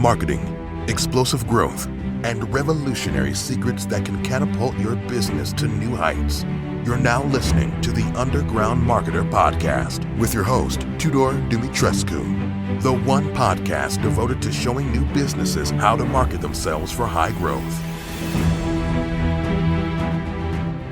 marketing, explosive growth, and revolutionary secrets that can catapult your business to new heights. You're now listening to the Underground Marketer Podcast with your host, Tudor Dumitrescu, the one podcast devoted to showing new businesses how to market themselves for high growth.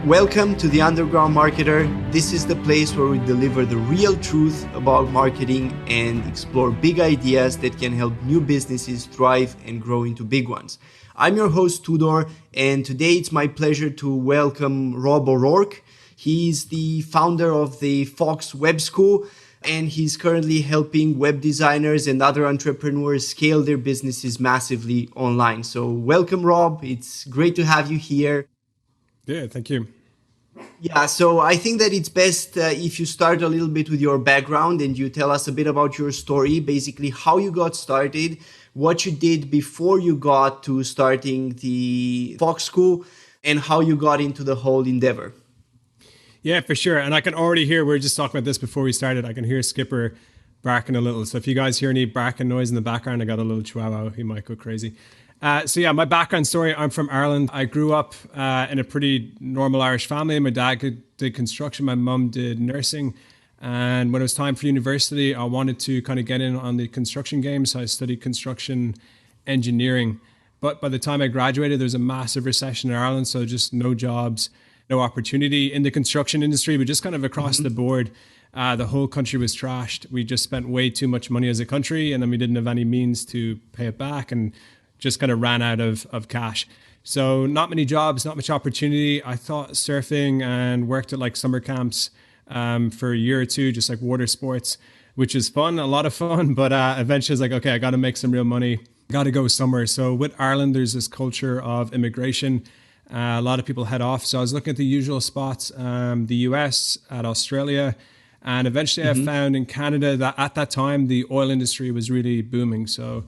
Welcome to the Underground Marketer. This is the place where we deliver the real truth about marketing and explore big ideas that can help new businesses thrive and grow into big ones. I'm your host, Tudor, and today it's my pleasure to welcome Rob O'Rourke. He's the founder of the Fox Web School, and he's currently helping web designers and other entrepreneurs scale their businesses massively online. So welcome, Rob. It's great to have you here. Yeah, thank you. Yeah, so I think that it's best if you start a little bit with your background and you tell us a bit about your story, basically how you got started, what you did before you got to starting the Fox School, and how you got into the whole endeavor. Yeah, for sure. And I can already hear, we were just talking about this before we started, I can hear Skipper barking a little. So if you guys hear any barking noise in the background, I got a little chihuahua, he might go crazy. My background story, I'm from Ireland. I grew up in a pretty normal Irish family. My dad did construction, my mum did nursing. And when it was time for university, I wanted to kind of get in on the construction game. So I studied construction engineering. But by the time I graduated, there was a massive recession in Ireland. So just no jobs, no opportunity in the construction industry, but just kind of across the board. The whole country was trashed. We just spent way too much money as a country, and then we didn't have any means to pay it back. And just kind of ran out of cash. So not many jobs, not much opportunity. I thought surfing and worked at like summer camps for a year or two, just like water sports, which is fun, a lot of fun. But eventually I was like, okay, I got to make some real money. Got to go somewhere. So with Ireland, there's this culture of immigration. A lot of people head off. So I was looking at the usual spots, the US, at Australia. And eventually I found in Canada that at that time, the oil industry was really booming. So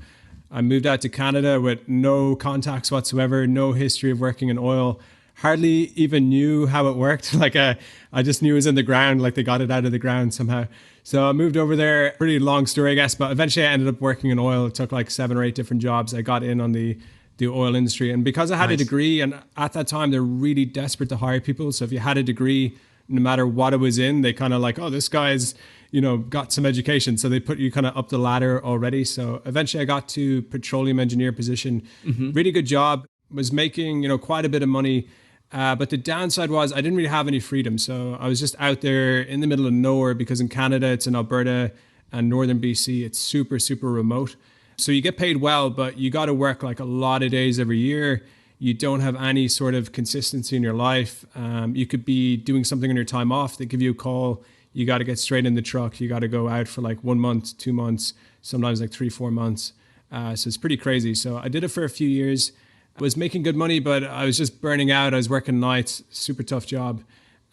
I moved out to Canada with no contacts whatsoever, no history of working in oil, hardly even knew how it worked. I just knew it was in the ground, like they got it out of the ground somehow. So I moved over there, pretty long story, I guess, but eventually I ended up working in oil. It took like 7 or 8 different jobs. I got in on the oil industry. And because I had a degree, and at that time, they're really desperate to hire people. So if you had a degree, no matter what it was in, they kind of like, oh, this guy's, got some education. So they put you kind of up the ladder already. So eventually I got to petroleum engineer position, really good job, was making, quite a bit of money. But the downside was I didn't really have any freedom. So I was just out there in the middle of nowhere because in Canada, it's in Alberta and northern BC, it's super, super remote. So you get paid well, but you got to work like a lot of days every year. You don't have any sort of consistency in your life. You could be doing something on your time off. They give you a call. You got to get straight in the truck. You got to go out for like 1 month, 2 months, sometimes like 3-4 months. So it's pretty crazy. So I did it for a few years. I was making good money, but I was just burning out. I was working nights, super tough job.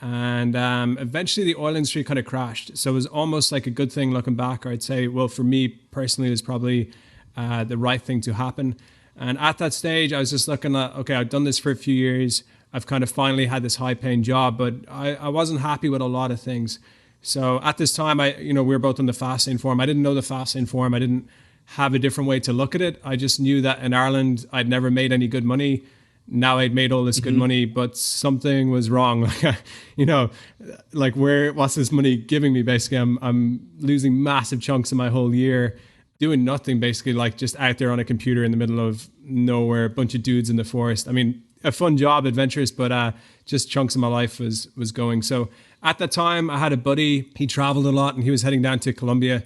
And eventually the oil industry kind of crashed. So it was almost like a good thing looking back. Or I'd say, well, for me personally, it was probably the right thing to happen. And at that stage, I was just looking at, okay, I've done this for a few years. I've kind of finally had this high paying job, but I wasn't happy with a lot of things. So at this time, we were both on the Fastlane forum. I didn't know the Fastlane forum. I didn't have a different way to look at it. I just knew that in Ireland, I'd never made any good money. Now I'd made all this good money, but something was wrong. What's this money giving me? Basically, I'm losing massive chunks of my whole year doing nothing, basically, like just out there on a computer in the middle of nowhere, a bunch of dudes in the forest. I mean, a fun job, adventurous, but just chunks of my life was going. So at that time, I had a buddy. He traveled a lot, and he was heading down to Colombia.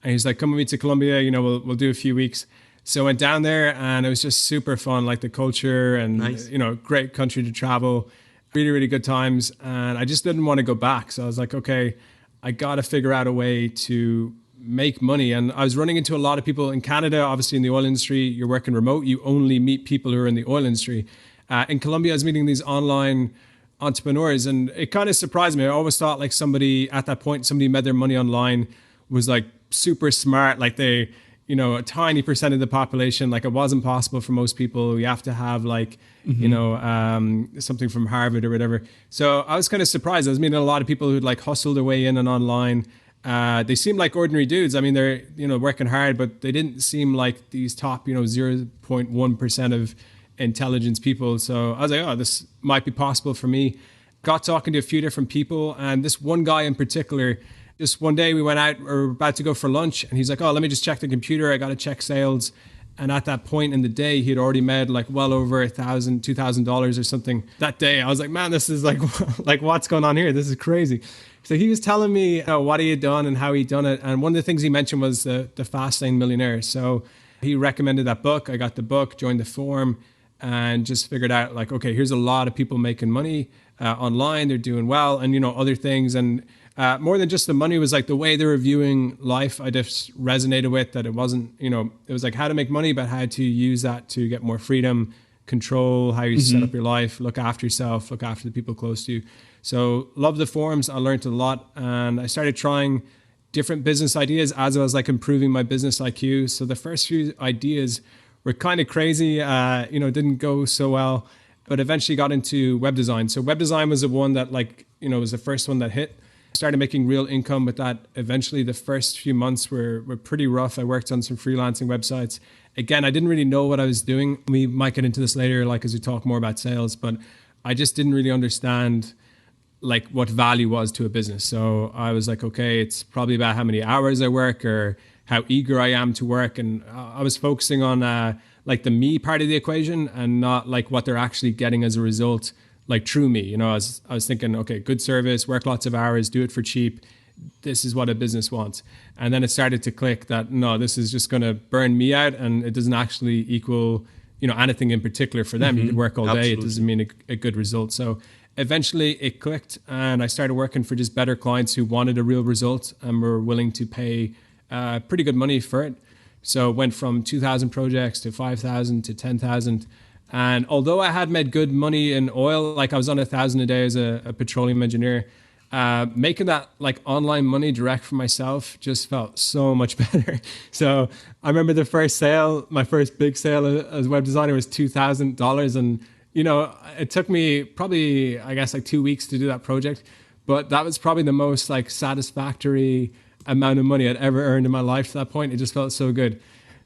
And he's like, "Come with me to Colombia. We'll do a few weeks." So I went down there, and it was just super fun, like the culture and nice. Great country to travel. Really, really good times. And I just didn't want to go back. So I was like, okay, I got to figure out a way to make money. And I was running into a lot of people in Canada, obviously in the oil industry. You're working remote. You only meet people who are in the oil industry. In Colombia, I was meeting these online entrepreneurs, and it kind of surprised me. I always thought like somebody at that point, somebody made their money online was like super smart. Like they, a tiny percent of the population, like it wasn't possible for most people. You have to have like, something from Harvard or whatever. So I was kind of surprised. I was meeting a lot of people who'd like hustled their way in and online. They seemed like ordinary dudes. I mean, they're, working hard, but they didn't seem like these top, 0.1% of intelligence people. So I was like, oh, this might be possible for me. Got talking to a few different people, and this one guy in particular, just one day we went out, or about to go for lunch, and he's like, oh, let me just check the computer. I got to check sales. And at that point in the day, he had already made like well over $1,000, $2,000 or something that day. I was like, man, this is like, like what's going on here? This is crazy. So he was telling me what he had done and how he'd done it. And one of the things he mentioned was the Fastlane Millionaires. So he recommended that book. I got the book, joined the forum, and just figured out like, okay, here's a lot of people making money online. They're doing well, and other things. And more than just the money was like the way they were viewing life. I just resonated with that. It wasn't, it was like how to make money, but how to use that to get more freedom, control how you set up your life, look after yourself, look after the people close to you. So love the forums. I learned a lot, and I started trying different business ideas as I was like improving my business IQ. So the first few ideas were kind of crazy, didn't go so well, but eventually got into web design. So web design was the one that was the first one that hit. Started making real income with that. Eventually the first few months were pretty rough. I worked on some freelancing websites. Again, I didn't really know what I was doing. We might get into this later, as we talk more about sales, but I just didn't really understand what value was to a business. So I was like, okay, it's probably about how many hours I work or how eager I am to work. And I was focusing on the me part of the equation, and not what they're actually getting as a result, true me. I was thinking, okay, good service, work lots of hours, do it for cheap. This is what a business wants. And then it started to click that, no, this is just going to burn me out, and it doesn't actually equal, anything in particular for them. You could work all day. Absolutely. It doesn't mean a good result. So eventually it clicked, and I started working for just better clients who wanted a real result and were willing to pay pretty good money for it. So it went from 2,000 projects to 5,000 to 10,000. And although I had made good money in oil, I was on 1,000 a day as a petroleum engineer, making that online money direct for myself just felt so much better. So I remember the first sale, my first big sale as a web designer was $2,000. And, it took me probably, 2 weeks to do that project. But that was probably the most satisfactory amount of money I'd ever earned in my life to that point. It just felt so good.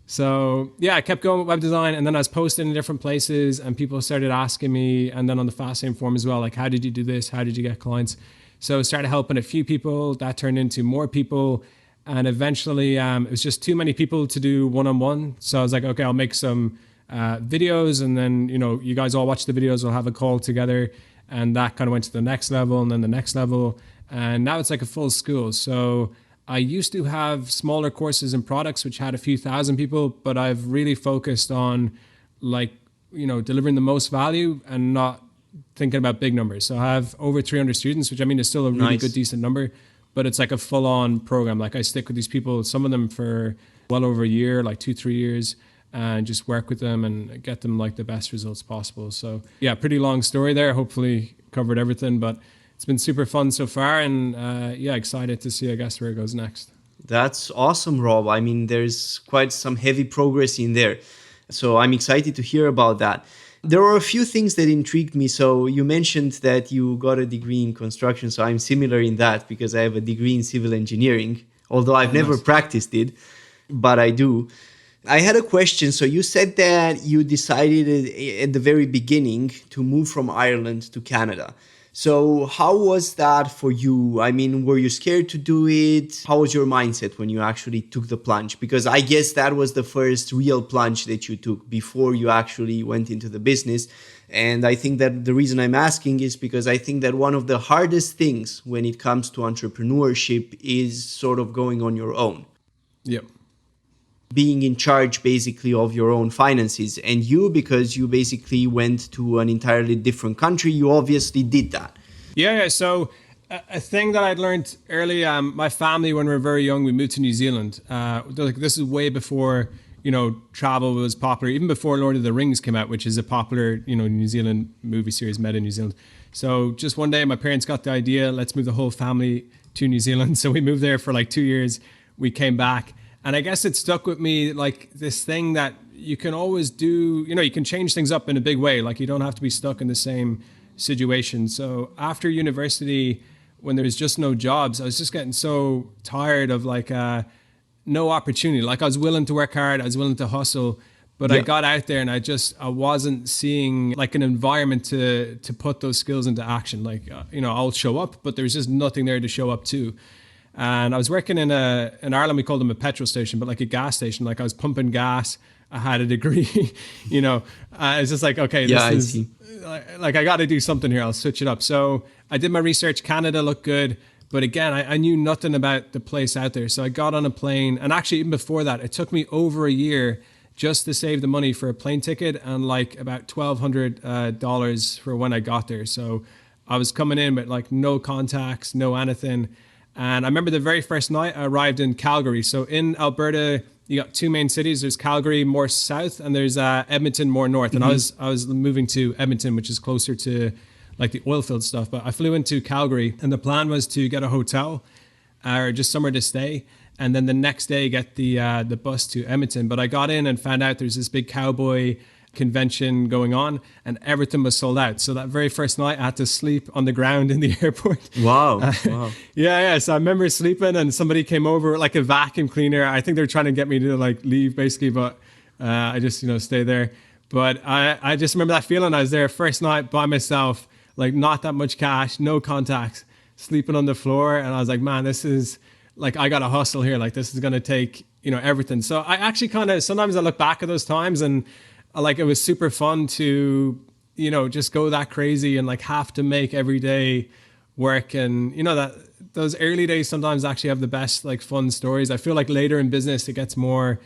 So yeah, I kept going with web design, and then I was posting in different places, and people started asking me, and then on the Fastlane forum as well, how did you do this? How did you get clients? So I started helping a few people. That turned into more people, and eventually it was just too many people to do one-on-one. So I was like, okay, I'll make some videos, and then you guys all watch the videos. We'll have a call together, and that kind of went to the next level, and then the next level, and now it's like a full school. So I used to have smaller courses and products which had a few thousand people, but I've really focused on delivering the most value and not thinking about big numbers. So I have over 300 students, which is still a really good, decent number, but it's a full-on program. I stick with these people, some of them for well over a year, 2-3 years, and just work with them and get them the best results possible. So yeah, pretty long story there. Hopefully covered everything, but it's been super fun so far, and excited to see, where it goes next. That's awesome, Rob. There's quite some heavy progress in there. So I'm excited to hear about that. There are a few things that intrigued me. So you mentioned that you got a degree in construction. So I'm similar in that because I have a degree in civil engineering, although I've never practiced it, but I do. I had a question. So you said that you decided at the very beginning to move from Ireland to Canada. So how was that for you? Were you scared to do it? How was your mindset when you actually took the plunge? Because I guess that was the first real plunge that you took before you actually went into the business. And I think that the reason I'm asking is because I think that one of the hardest things when it comes to entrepreneurship is sort of going on your own. Yep. Being in charge basically of your own finances. And you, because you basically went to an entirely different country, you obviously did that. Yeah. So a thing that I'd learned early, my family, when we were very young, we moved to New Zealand. This is way before, travel was popular, even before Lord of the Rings came out, which is a popular, New Zealand movie series made in New Zealand. So just one day my parents got the idea, let's move the whole family to New Zealand. So we moved there for 2 years. We came back. And I guess it stuck with me, this thing that you can always do, you can change things up in a big way. You don't have to be stuck in the same situation. So after university, when there was just no jobs, I was just getting so tired of like no opportunity. Like I was willing to work hard, I was willing to hustle, but I got out there and I wasn't seeing like an environment to put those skills into action. Like, I'll show up, but there's just nothing there to show up to. And I was working in Ireland, we called them a petrol station, but like a gas station. Like I was pumping gas. I had a degree, it's just like, okay, this is like, I got to do something here. I'll switch it up. So I did my research. Canada looked good. But again, I knew nothing about the place out there. So I got on a plane. And actually, even before that, it took me over a year just to save the money for a plane ticket and like about $1,200 for when I got there. So I was coming in with like no contacts, no anything. And I remember the very first night I arrived in Calgary. So in Alberta, you got two main cities. There's Calgary more south and there's Edmonton more north. And I was moving to Edmonton, which is closer to like the oil field stuff. But I flew into Calgary and the plan was to get a hotel or just somewhere to stay. And then the next day get the bus to Edmonton. But I got in and found out there's this big cowboy convention going on and everything was sold out. So that very first night I had to sleep on the ground in the airport. Wow. Yeah. So I remember sleeping and somebody came over like a vacuum cleaner. I think they're trying to get me to like leave basically, but I just, stay there. But I just remember that feeling. I was there first night by myself, like not that much cash, no contacts, sleeping on the floor. And I was like, man, this is like, I got to hustle here. Like this is going to take, everything. So I actually sometimes I look back at those times and like it was super fun to, just go that crazy and like have to make every day work. And, that those early days sometimes actually have the best like fun stories. I feel like later in business, it gets more,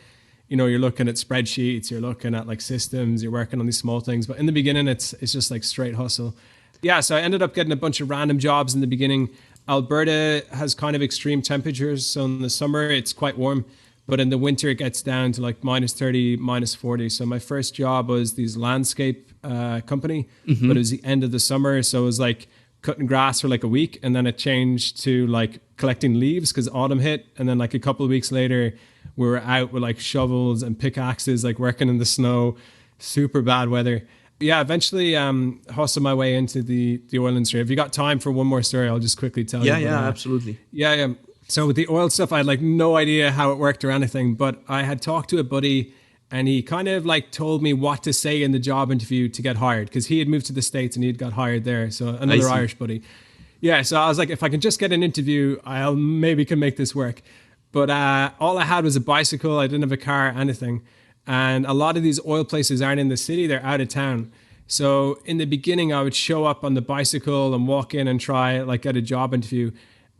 you're looking at spreadsheets, you're looking at like systems, you're working on these small things. But in the beginning, it's just like straight hustle. Yeah, so I ended up getting a bunch of random jobs in the beginning. Alberta has kind of extreme temperatures. So in the summer, it's quite warm. But in the winter, it gets down to like minus 30, minus 40. So my first job was this landscape company, but it was the end of the summer. So it was like cutting grass for like a week. And then it changed to like collecting leaves because autumn hit. And then like a couple of weeks later, we were out with like shovels and pickaxes, like working in the snow, super bad weather. Yeah, eventually hustled my way into the oil industry. If you got time for one more story, I'll just quickly tell you. Yeah, absolutely. Yeah. So with the oil stuff, I had like no idea how it worked or anything, but I had talked to a buddy and he kind of like told me what to say in the job interview to get hired because he had moved to the States and he'd got hired there. So another Irish buddy. Yeah. So I was like, if I can just get an interview, I'll maybe can make this work. But all I had was a bicycle. I didn't have a car, anything. And a lot of these oil places aren't in the city, they're out of town. So in the beginning, I would show up on the bicycle and walk in and try like get a job interview.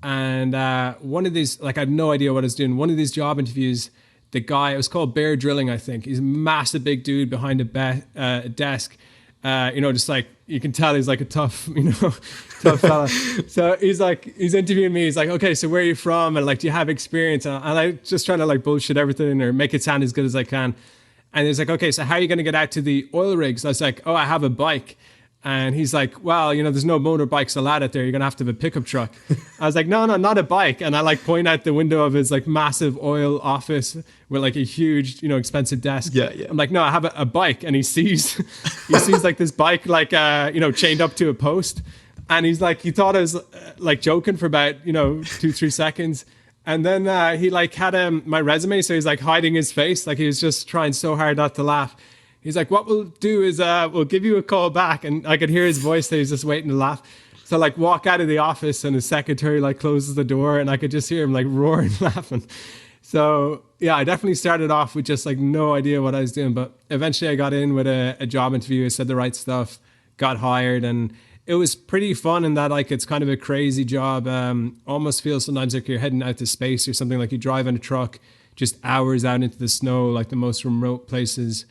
And one of these, like I had no idea what I was doing. One of these job interviews, the guy, it was called Bear Drilling, I think. He's a massive big dude behind a desk. Just like, you can tell he's like a tough fella. So he's interviewing me. He's like, okay, so where are you from? And like, do you have experience? And I just trying to like bullshit everything or make it sound as good as I can. And he's like, okay, so how are you going to get out to the oil rigs? I was like, oh, I have a bike. And he's like, well, there's no motorbikes allowed out there. You're going to have a pickup truck. I was like, no, not a bike. And I like point out the window of his like massive oil office with like a huge, expensive desk. Yeah. I'm like, no, I have a bike. And he sees like this bike, like, chained up to a post. And he's like, he thought I was like joking for about, 2-3 seconds. And then he like had my resume. So he's like hiding his face. Like he was just trying so hard not to laugh. He's like, what we'll do is we'll give you a call back. And I could hear his voice that he's just waiting to laugh. So like walk out of the office and his secretary like closes the door and I could just hear him like roaring laughing. So yeah, I definitely started off with just like no idea what I was doing. But eventually I got in with a job interview, I said the right stuff, got hired. And it was pretty fun in that like it's kind of a crazy job. Almost feels sometimes like you're heading out to space or something, like you drive in a truck just hours out into the snow, like the most remote places.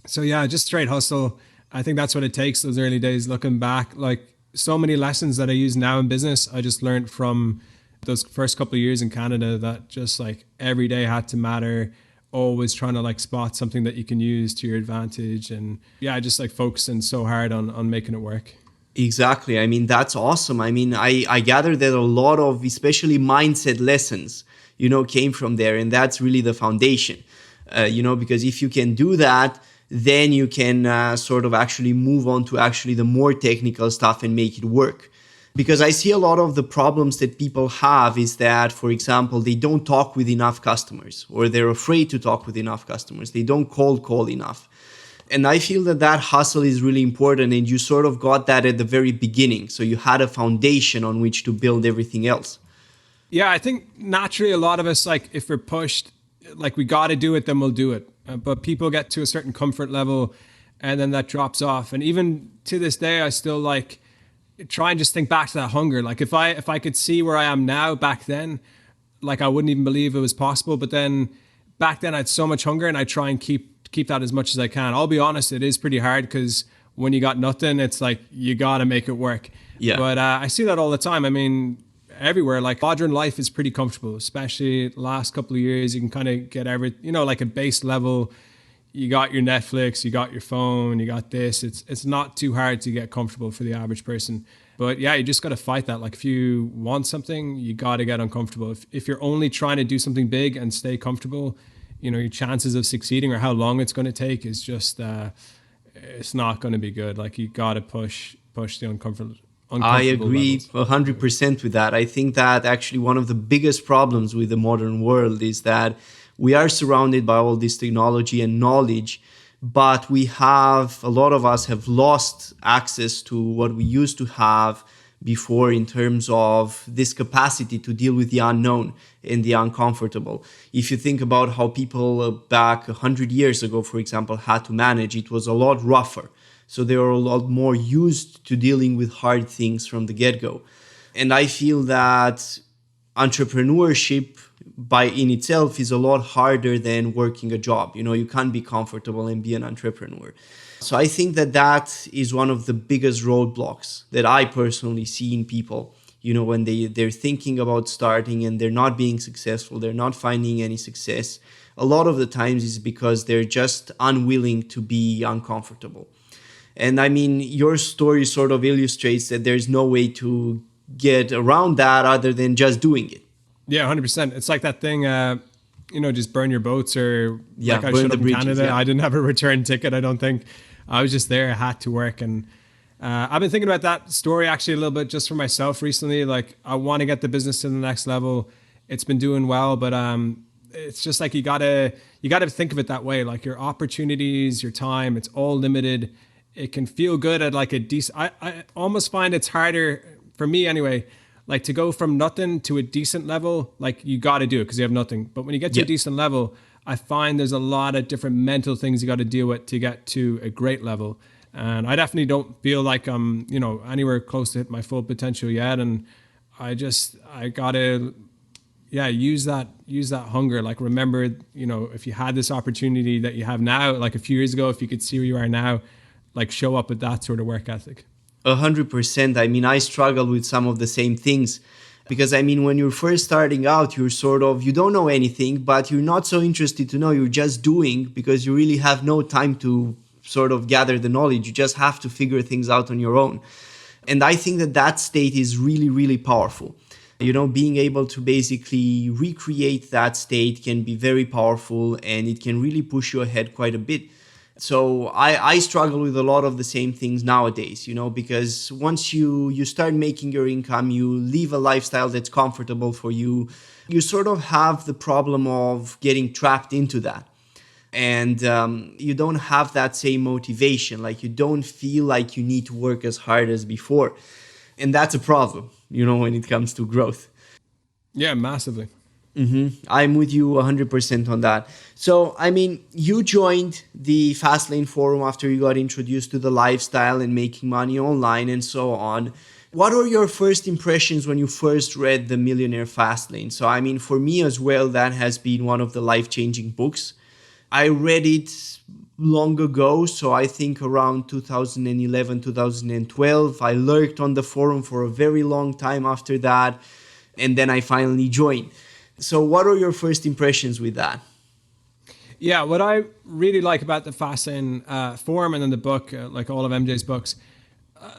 So yeah, just straight hustle. I think that's what it takes those early days. Looking back, like so many lessons that I use now in business, I just learned from those first couple of years in Canada that just like every day had to matter, always trying to like spot something that you can use to your advantage. And yeah, just like focusing so hard on making it work. Exactly. I mean, that's awesome. I mean, I gather that a lot of especially mindset lessons, came from there. And that's really the foundation, because if you can do that, then you can sort of actually move on to actually the more technical stuff and make it work. Because I see a lot of the problems that people have is that, for example, they don't talk with enough customers, or they're afraid to talk with enough customers. They don't cold call enough. And I feel that hustle is really important, and you sort of got that at the very beginning. So you had a foundation on which to build everything else. Yeah, I think naturally a lot of us, like if we're pushed, like we got to do it, then we'll do it. But people get to a certain comfort level and then that drops off. And even to this day, I still like try and just think back to that hunger. Like if I could see where I am now back then, like I wouldn't even believe it was possible. But then back then I had so much hunger, and I try and keep that as much as I can. I'll be honest, it is pretty hard because when you got nothing, it's like you got to make it work. Yeah. But I see that all the time. I mean, everywhere, like modern life is pretty comfortable, especially the last couple of years. You can kind of get like a base level. You got your Netflix, you got your phone, you got this. It's not too hard to get comfortable for the average person. But yeah, you just got to fight that. Like if you want something, you got to get uncomfortable. If you're only trying to do something big and stay comfortable, your chances of succeeding or how long it's going to take is just, it's not going to be good. Like you got to push the uncomfortable. I agree 100% with that. I think that actually one of the biggest problems with the modern world is that we are surrounded by all this technology and knowledge, but a lot of us have lost access to what we used to have before in terms of this capacity to deal with the unknown and the uncomfortable. If you think about how people back 100 years ago, for example, had to manage, it was a lot rougher. So they were a lot more used to dealing with hard things from the get-go. And I feel that entrepreneurship in itself is a lot harder than working a job. You can't be comfortable and be an entrepreneur. So I think that is one of the biggest roadblocks that I personally see in people. When they're thinking about starting and they're not being successful, they're not finding any success. A lot of the times is because they're just unwilling to be uncomfortable. And I mean, your story sort of illustrates that there's no way to get around that other than just doing it. Yeah, 100%. It's like that thing, just burn your boats, or like I burn showed the up in bridges, Canada. yeah. I didn't have a return ticket, I don't think. I was just there. I had to work. And I've been thinking about that story actually a little bit just for myself recently. Like I want to get the business to the next level. It's been doing well, but it's just like you gotta think of it that way. Like your opportunities, your time, it's all limited. It can feel good at like a decent, I almost find it's harder for me anyway, like to go from nothing to a decent level. Like you got to do it because you have nothing. But when you get to a decent level, I find there's a lot of different mental things you got to deal with to get to a great level. And I definitely don't feel like I'm, anywhere close to hit my full potential yet. And I got to, use that hunger. Like remember, if you had this opportunity that you have now, like a few years ago, if you could see where you are now, like show up with that sort of work ethic. 100%. I mean, I struggle with some of the same things because I mean, when you're first starting out, you don't know anything, but you're not so interested to know. You're just doing because you really have no time to sort of gather the knowledge. You just have to figure things out on your own. And I think that state is really, really powerful. Being able to basically recreate that state can be very powerful, and it can really push you ahead quite a bit. So I struggle with a lot of the same things nowadays, because once you start making your income, you live a lifestyle that's comfortable for you. You sort of have the problem of getting trapped into that. And you don't have that same motivation. Like you don't feel like you need to work as hard as before. And that's a problem, when it comes to growth. Yeah, massively. Mm-hmm. I'm with you 100% on that. So, I mean, you joined the Fastlane forum after you got introduced to the lifestyle and making money online and so on. What were your first impressions when you first read the Millionaire Fastlane? So, I mean, for me as well, that has been one of the life-changing books. I read it long ago, so I think around 2011, 2012. I lurked on the forum for a very long time after that, and then I finally joined. So what are your first impressions with that? Yeah, what I really like about the Fastlane forum and then the book, like all of MJ's books,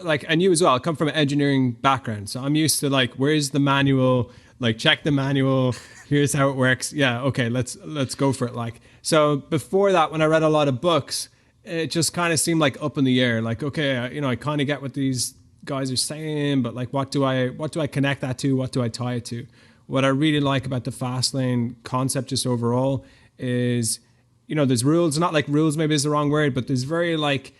and you as well, I come from an engineering background. So I'm used to like, where's the manual? Like check the manual, here's how it works. Yeah, okay, let's go for it. Like, so before that, when I read a lot of books, it just kind of seemed like up in the air. Like, okay, I kind of get what these guys are saying, but like, what do I connect that to? What do I tie it to? What I really like about the Fastlane concept just overall is, there's rules, not like rules maybe is the wrong word, but there's very like,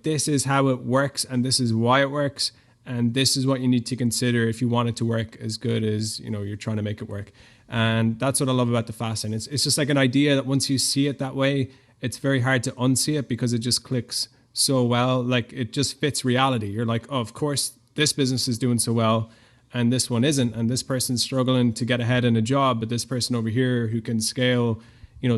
this is how it works and this is why it works. And this is what you need to consider if you want it to work as good as, you're trying to make it work. And that's what I love about the Fastlane. It's just like an idea that once you see it that way, it's very hard to unsee it because it just clicks so well. Like it just fits reality. You're like, oh, of course, this business is doing so well and this one isn't. And this person's struggling to get ahead in a job, but this person over here who can scale,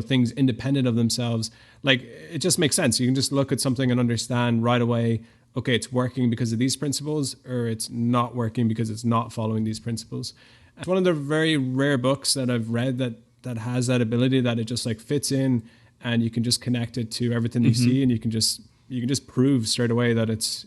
things independent of themselves. Like it just makes sense. You can just look at something and understand right away, okay, it's working because of these principles, or it's not working because it's not following these principles. It's one of the very rare books that I've read that has that ability, that it just like fits in and you can just connect it to everything you see, and you can just prove straight away that it's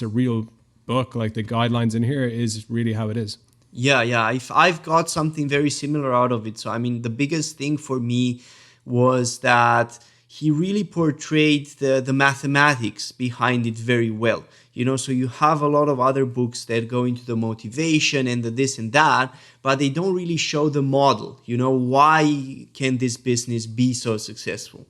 a real book. Like the guidelines in here is really how it is. Yeah. I've got something very similar out of it. So, I mean, the biggest thing for me was that he really portrayed the mathematics behind it very well. So you have a lot of other books that go into the motivation and the this and that, but they don't really show the model. Why can this business be so successful?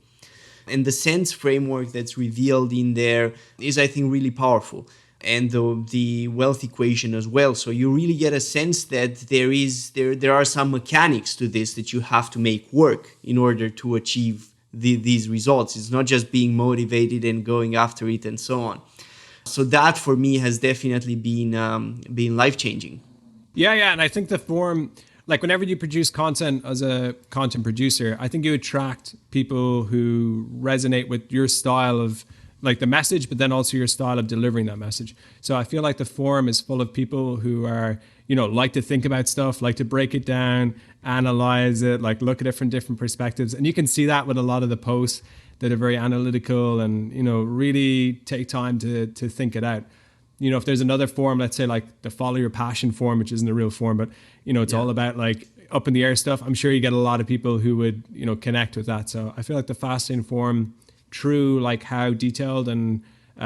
And the sense framework that's revealed in there is, I think, really powerful. And the wealth equation as well. So you really get a sense that there are some mechanics to this that you have to make work in order to achieve these results. It's not just being motivated and going after it and so on. So that for me has definitely been life-changing. Yeah. And I think the form, like whenever you produce content as a content producer, I think you attract people who resonate with your style of like the message, but then also your style of delivering that message. So I feel like the forum is full of people who are, like to think about stuff, like to break it down, analyze it, like look at it from different perspectives. And you can see that with a lot of the posts that are very analytical and, really take time to think it out. If there's another forum, let's say like the follow your passion forum, which isn't a real forum, but, it's all about like up in the air stuff. I'm sure you get a lot of people who would, connect with that. So I feel like the Fastlane forum, true, like how detailed and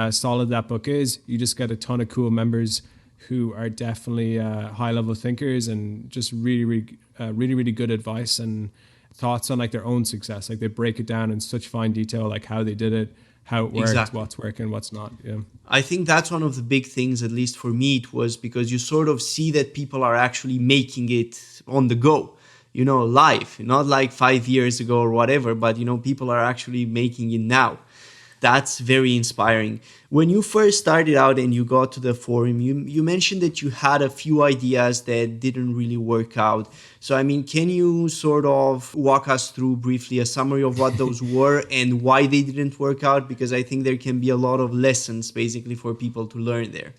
solid that book is, you just get a ton of cool members who are definitely high level thinkers and just really good advice and thoughts on like their own success. Like they break it down in such fine detail, like how they did it, how it worked, Exactly. what's working, what's not. Yeah. I think that's one of the big things, at least for me, it was because you sort of see that people are actually making it on the go. Live, not like 5 years ago or whatever, but, people are actually making it now. That's very inspiring. When you first started out and you got to the forum, you mentioned that you had a few ideas that didn't really work out. So, I mean, can you sort of walk us through briefly a summary of what those were and why they didn't work out? Because I think there can be a lot of lessons basically for people to learn there.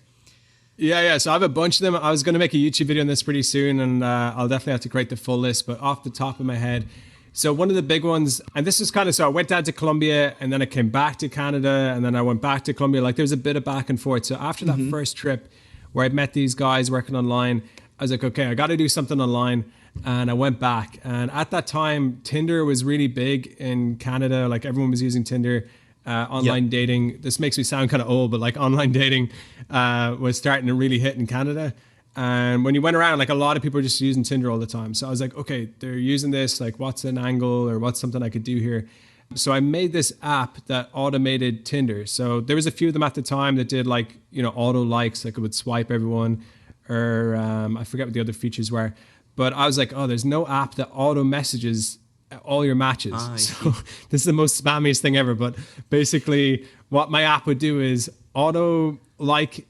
Yeah. So I have a bunch of them. I was going to make a YouTube video on this pretty soon, and I'll definitely have to create the full list. But off the top of my head, so one of the big ones, and this is kind of, so I went down to Colombia, and then I came back to Canada, and then I went back to Colombia. Like there was a bit of back and forth. So after that first trip where I met these guys working online, I was like, okay, I got to do something online. And I went back. And at that time, Tinder was really big in Canada. Like everyone was using Tinder. Online dating, this makes me sound kind of old, but like online dating was starting to really hit in Canada. And when you went around, like a lot of people were just using Tinder all the time. So I was like, okay, they're using this, like what's an angle or what's something I could do here? So I made this app that automated Tinder. So there was a few of them at the time that did like, auto likes, like it would swipe everyone, or I forget what the other features were. But I was like, oh, there's no app that auto messages all your matches. So this is the most spammiest thing ever. But basically what my app would do is auto like,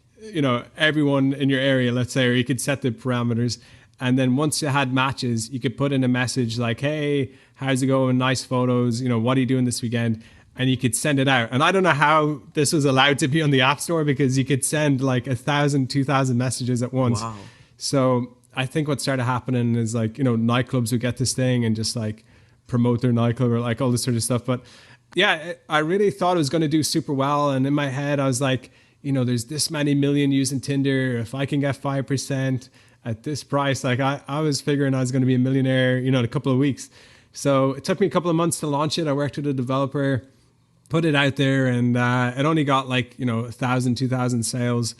everyone in your area, let's say, or you could set the parameters. And then once you had matches, you could put in a message like, hey, how's it going? Nice photos. What are you doing this weekend? And you could send it out. And I don't know how this was allowed to be on the App Store because you could send like 1,000, 2,000 messages at once. Wow. So I think what started happening is like, nightclubs would get this thing and just like promote their nightclub or like all this sort of stuff. But yeah, I really thought it was going to do super well. And in my head, I was like, there's this many million using Tinder. If I can get 5% at this price, like I was figuring I was going to be a millionaire, in a couple of weeks. So it took me a couple of months to launch it. I worked with a developer, put it out there, and it only got like, 1,000, 2,000 sales.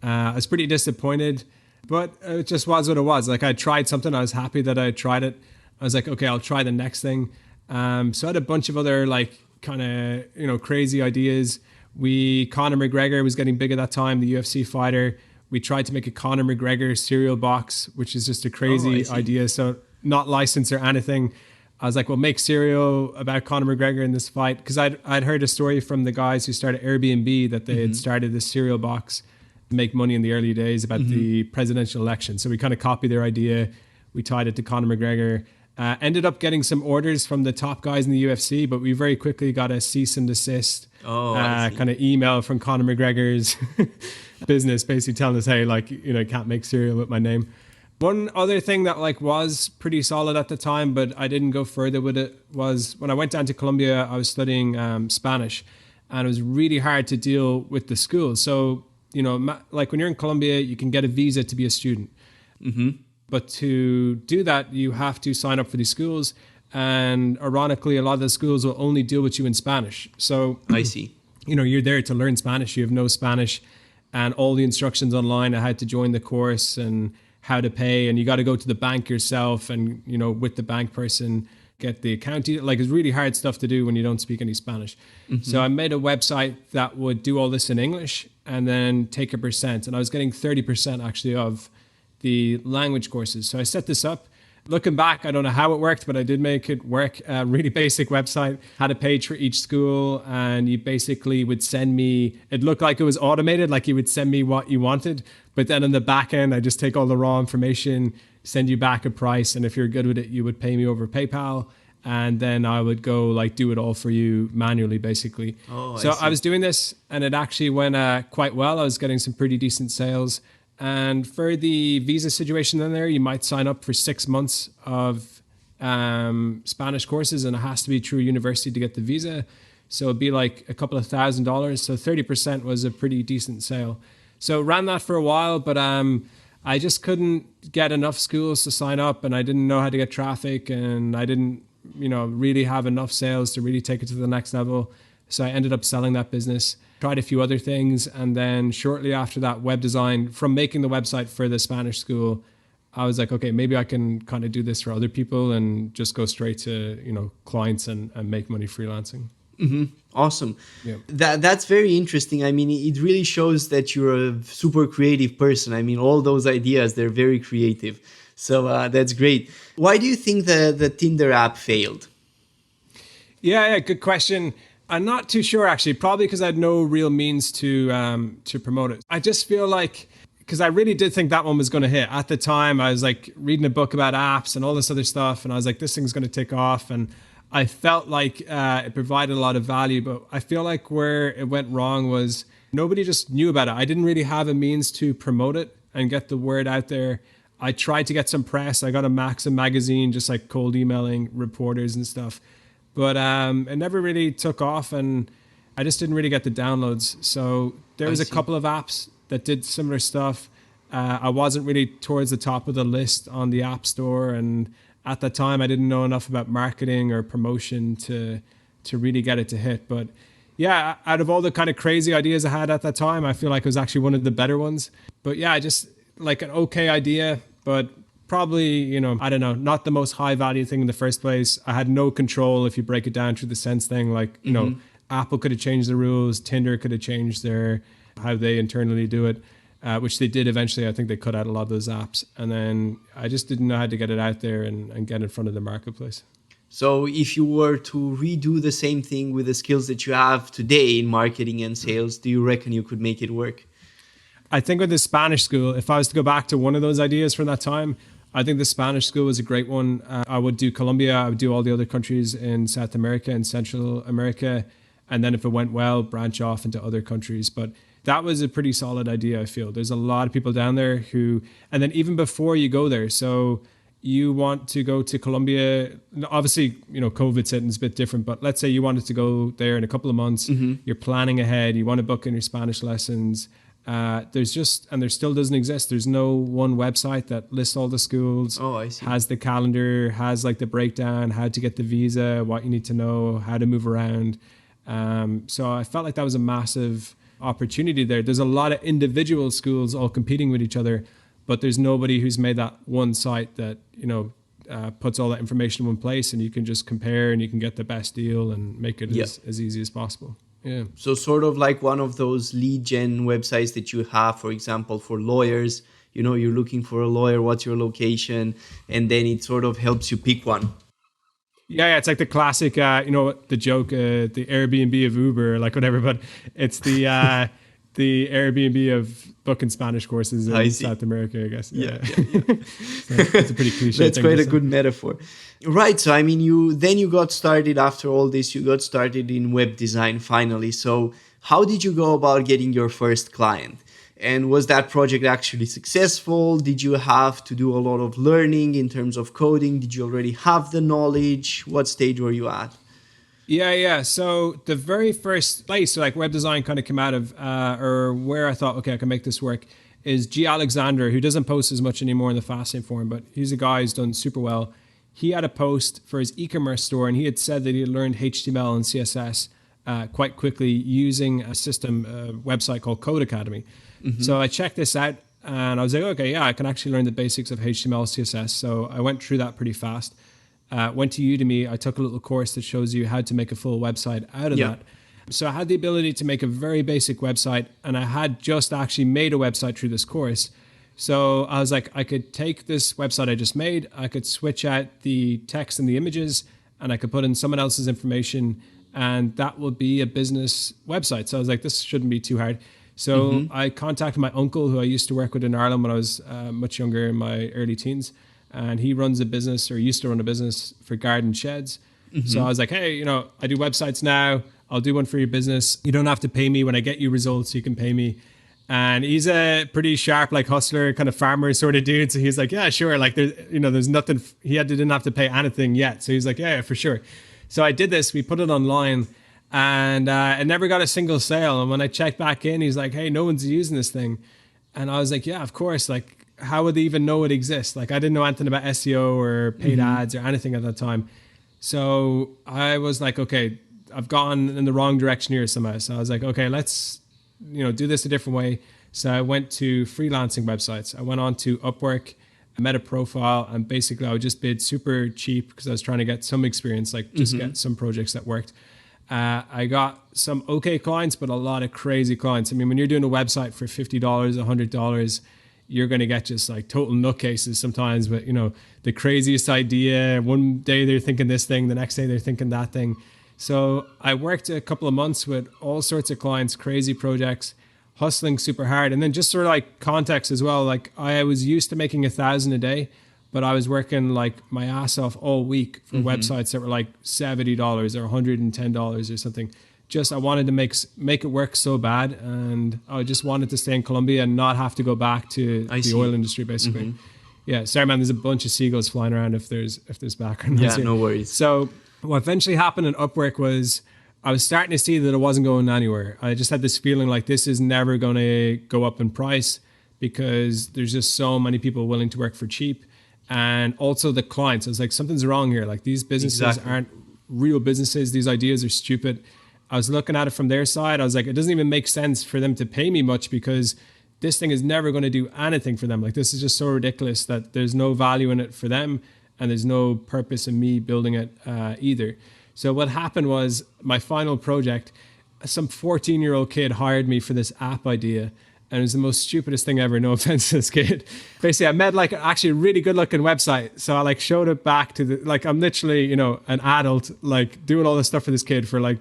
I was pretty disappointed, but it just was what it was. Like, I tried something. I was happy that I tried it. I was like, okay, I'll try the next thing. So I had a bunch of other like kind of, crazy ideas. Conor McGregor was getting big at that time, the UFC fighter. We tried to make a Conor McGregor cereal box, which is just a crazy idea. So not licensed or anything. I was like, well, make cereal about Conor McGregor in this fight. Because I'd heard a story from the guys who started Airbnb that they had started this cereal box to make money in the early days about the presidential election. So we kind of copied their idea. We tied it to Conor McGregor. Ended up getting some orders from the top guys in the UFC, but we very quickly got a cease and desist kind of email from Conor McGregor's business, basically telling us, hey, like, can't make cereal with my name. One other thing that like was pretty solid at the time, but I didn't go further with it, was when I went down to Colombia, I was studying Spanish, and it was really hard to deal with the school. So, like when you're in Colombia, you can get a visa to be a student. But to do that, you have to sign up for these schools. And ironically, a lot of the schools will only deal with you in Spanish. So I see. You're there to learn Spanish. You have no Spanish, and all the instructions online on how to join the course and how to pay. And you got to go to the bank yourself and, with the bank person, get the account. Like, it's really hard stuff to do when you don't speak any Spanish. So I made a website that would do all this in English and then take a percent. And I was getting 30% actually of the language courses. So I set this up. Looking back, I don't know how it worked, but I did make it work. A really basic website, had a page for each school, and you basically would send me, it looked like it was automated, like you would send me what you wanted. But then on the back end, I just take all the raw information, send you back a price. And if you're good with it, you would pay me over PayPal. And then I would go like do it all for you manually, basically. So I was doing this, and it actually went quite well. I was getting some pretty decent sales. And for the visa situation in there, you might sign up for 6 months of Spanish courses, and it has to be through university to get the visa. So it'd be like a couple of $1,000s. So 30% was a pretty decent sale. So ran that for a while, but I just couldn't get enough schools to sign up, and I didn't know how to get traffic, and I didn't, really have enough sales to really take it to the next level. So I ended up selling that business. Tried a few other things, and then shortly after that, web design, from making the website for the Spanish school, I was like, okay, maybe I can kind of do this for other people and just go straight to clients and make money freelancing. Awesome. Yeah. That's very interesting. I mean, it really shows that you're a super creative person. I mean, all those ideas, they're very creative. So that's great. Why do you think the Tinder app failed? Yeah, good question. I'm not too sure, actually. Probably because I had no real means to promote it. I just feel like, because I really did think that one was going to hit. At the time, I was like reading a book about apps and all this other stuff, and I was like, this thing's going to take off. And I felt like it provided a lot of value, but I feel like where it went wrong was nobody just knew about it. I didn't really have a means to promote it and get the word out there. I tried to get some press. I got a Maxim magazine, just like cold emailing reporters and stuff. But it never really took off, and I just didn't really get the downloads. So there was a couple of apps that did similar stuff. I wasn't really towards the top of the list on the App Store, and at that time I didn't know enough about marketing or promotion to really get it to hit. But yeah, out of all the kind of crazy ideas I had at that time, I feel like it was actually one of the better ones. But yeah, just like an okay idea, but probably, I don't know, not the most high value thing in the first place. I had no control if you break it down through the sense thing. Like, Apple could have changed the rules. Tinder could have changed how they internally do it, which they did eventually. I think they cut out a lot of those apps. And then I just didn't know how to get it out there and get in front of the marketplace. So if you were to redo the same thing with the skills that you have today in marketing and sales, do you reckon you could make it work? I think with the Spanish school, if I was to go back to one of those ideas from that time, I think the Spanish school was a great one. I would do Colombia. I would do all the other countries in South America and Central America. And then if it went well, branch off into other countries. But that was a pretty solid idea, I feel. There's a lot of people down there and then even before you go there, so you want to go to Colombia, obviously, COVID's hitting, it's a bit different, but let's say you wanted to go there in a couple of months, you're planning ahead, you want to book in your Spanish lessons. There still doesn't exist. There's no one website that lists all the schools, has the calendar, has like the breakdown, how to get the visa, what you need to know, how to move around. So I felt like that was a massive opportunity there. There's a lot of individual schools all competing with each other, but there's nobody who's made that one site that, puts all that information in one place, and you can just compare and you can get the best deal and make it as easy as possible. Yeah. So sort of like one of those lead gen websites that you have, for example, for lawyers. You're looking for a lawyer, what's your location? And then it sort of helps you pick one. Yeah, it's like the classic, the joke, the Airbnb of Uber, like whatever, but it's the the Airbnb of booking Spanish courses in South America, I guess. Yeah. So it's a pretty cliche That's thing quite to a good metaphor. Right. So, I mean, you got started after all this, you got started in web design finally. So how did you go about getting your first client? And was that project actually successful? Did you have to do a lot of learning in terms of coding? Did you already have the knowledge? What stage were you at? Yeah. So the very first place like web design kind of came out of, or where I thought, okay, I can make this work, is G. Alexander, who doesn't post as much anymore in the Fastlane forum, but he's a guy who's done super well. He had a post for his e-commerce store, and he had said that he had learned HTML and CSS quite quickly using a website called Code Academy. Mm-hmm. So I checked this out, and I was like, okay, yeah, I can actually learn the basics of HTML, CSS. So I went through that pretty fast. Went to Udemy. I took a little course that shows you how to make a full website out of that. So I had the ability to make a very basic website, and I had just actually made a website through this course. So I was like, I could take this website I just made, I could switch out the text and the images, and I could put in someone else's information, and that would be a business website. So I was like, this shouldn't be too hard. So I contacted my uncle, who I used to work with in Ireland when I was much younger, in my early teens. And he runs a business, or used to run a business, for garden sheds. Mm-hmm. So I was like, hey, I do websites now. I'll do one for your business. You don't have to pay me. When I get you results, you can pay me. And he's a pretty sharp, like hustler, kind of farmer sort of dude. So he's like, yeah, sure. Like there's nothing. Didn't have to pay anything yet. So he's like, yeah, for sure. So I did this. We put it online, and it never got a single sale. And when I checked back in, he's like, hey, no one's using this thing. And I was like, yeah, of course. Like, how would they even know it exists? Like, I didn't know anything about SEO or paid ads or anything at that time. So I was like, okay, I've gone in the wrong direction here somehow. So I was like, okay, let's, do this a different way. So I went to freelancing websites. I went on to Upwork, I made a profile, and basically I would just bid super cheap because I was trying to get some experience, like just get some projects that worked. I got some okay clients, but a lot of crazy clients. I mean, when you're doing a website for $50, $100, you're going to get just like total nutcases sometimes, but the craziest idea. One day they're thinking this thing, the next day they're thinking that thing. So I worked a couple of months with all sorts of clients, crazy projects, hustling super hard. And then just sort of like context as well. Like I was used to making $1,000 a day, but I was working like my ass off all week for websites that were like $70 or $110 or something. I wanted to make it work so bad, and I just wanted to stay in Colombia and not have to go back to the oil industry, basically. Yeah, sorry, man. There's a bunch of seagulls flying around. If there's background noise. Yeah, no worries. So what eventually happened in Upwork was I was starting to see that it wasn't going anywhere. I just had this feeling like this is never going to go up in price because there's just so many people willing to work for cheap, and also the clients. I was like, something's wrong here. Like these businesses aren't real businesses. These ideas are stupid. I was looking at it from their side. I was like, it doesn't even make sense for them to pay me much because this thing is never going to do anything for them. Like this is just so ridiculous that there's no value in it for them, and there's no purpose in me building it either. So what happened was my final project, some 14-year-old kid hired me for this app idea. And it was the most stupidest thing ever. No offense to this kid. Basically, I made like actually a really good looking website. So I like showed it back to I'm literally, an adult, like doing all this stuff for this kid for like,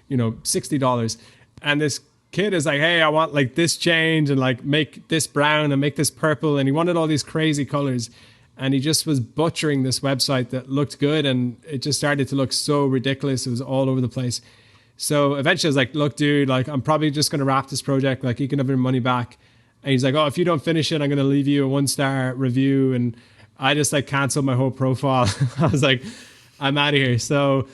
$60. And this kid is like, hey, I want like this change and like make this brown and make this purple. And he wanted all these crazy colors. And he just was butchering this website that looked good. And it just started to look so ridiculous. It was all over the place. So eventually I was like, look, dude, like I'm probably just going to wrap this project. Like you can have your money back. And he's like, oh, if you don't finish it, I'm going to leave you a 1-star review. And I just like canceled my whole profile. I was like, I'm out of here. So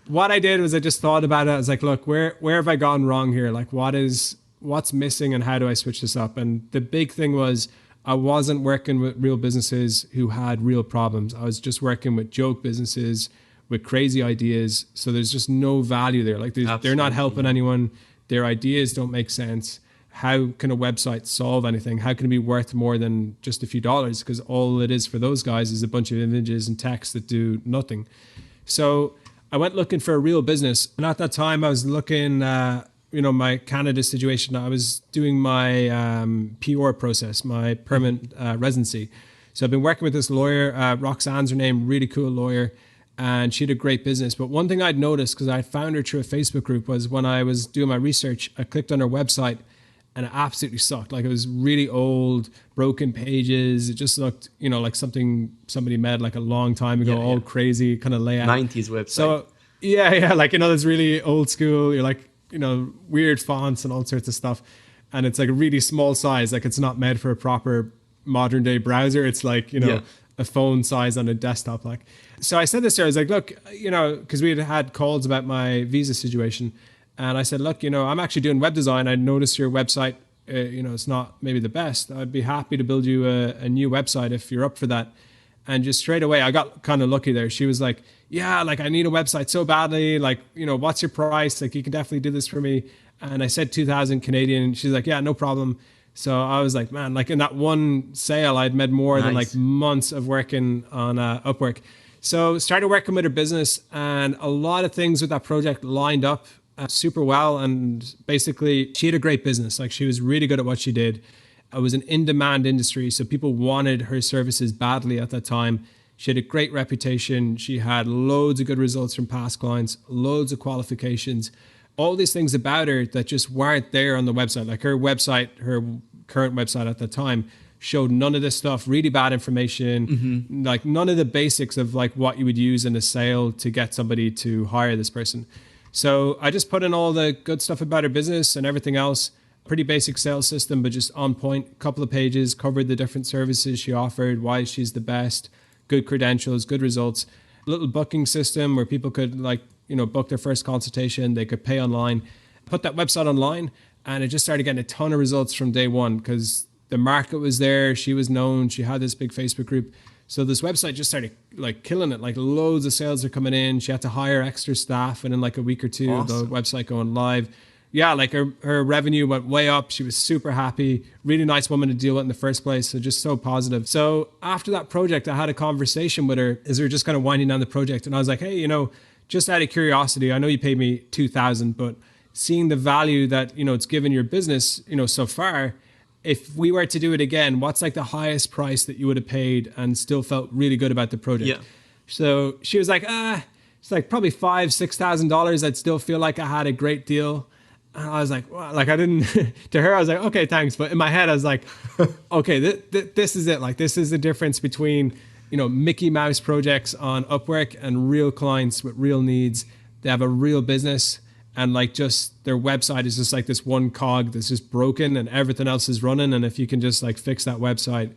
what I did was I just thought about it. I was like, look, where have I gone wrong here? Like what's missing and how do I switch this up? And the big thing was I wasn't working with real businesses who had real problems. I was just working with joke businesses with crazy ideas. So there's just no value there. Like they're not helping anyone. Their ideas don't make sense. How can a website solve anything? How can it be worth more than just a few dollars? Because all it is for those guys is a bunch of images and text that do nothing. So I went looking for a real business. And at that time, I was looking, my Canada situation. I was doing my PR process, my permanent residency. So I've been working with this lawyer, Roxanne's her name, really cool lawyer. And she had a great business. But one thing I'd noticed, because I found her through a Facebook group, was when I was doing my research, I clicked on her website and it absolutely sucked. Like it was really old, broken pages. It just looked, like something somebody made like a long time ago, all crazy kind of layout. 90s website. So like, it's really old school. You're like, weird fonts and all sorts of stuff. And it's like a really small size. Like it's not made for a proper modern day browser. It's like, a phone size on a desktop. Like, so I said this to her, I was like, look, because we had calls about my visa situation. And I said, look, I'm actually doing web design. I noticed your website, it's not maybe the best. I'd be happy to build you a new website if you're up for that. And just straight away, I got kind of lucky there. She was like, yeah, like I need a website so badly. Like, what's your price? Like, you can definitely do this for me. And I said 2,000 Canadian. She's like, yeah, no problem. So I was like, man, like in that one sale, I'd made more than like months of working on Upwork. So started working with her business, and a lot of things with that project lined up super well. And basically she had a great business. Like she was really good at what she did. It was an in-demand industry. So people wanted her services badly at that time. She had a great reputation. She had loads of good results from past clients, loads of qualifications, all these things about her that just weren't there on the website. Like her website, her current website at the time, showed none of this stuff, really bad information, like none of the basics of like what you would use in a sale to get somebody to hire this person. So I just put in all the good stuff about her business and everything else. Pretty basic sales system, but just on point. Couple of pages, covered the different services she offered, why she's the best, good credentials, good results. A little booking system where people could book their first consultation. They could pay online. Put that website online, and it just started getting a ton of results from day one because the market was there. She was known. She had this big Facebook group. So this website just started like killing it. Like loads of sales are coming in. She had to hire extra staff, and in like a week or two, the website going live. Yeah, like her revenue went way up. She was super happy. Really nice woman to deal with in the first place. So just so positive. So after that project, I had a conversation with her as we were just kind of winding down the project. And I was like, hey, just out of curiosity, I know you paid me 2,000, but seeing the value that, it's given your business, so far, if we were to do it again, what's like the highest price that you would have paid and still felt really good about the project? Yeah. So she was like, it's like probably $5,000-$6,000. I'd still feel like I had a great deal. And I was like, well, like I didn't, to her, I was like, okay, thanks. But in my head, I was like, okay, this is it. Like, this is the difference between, Mickey Mouse projects on Upwork and real clients with real needs. They have a real business, and like just their website is just like this one cog that's just broken and everything else is running. And if you can just like fix that website,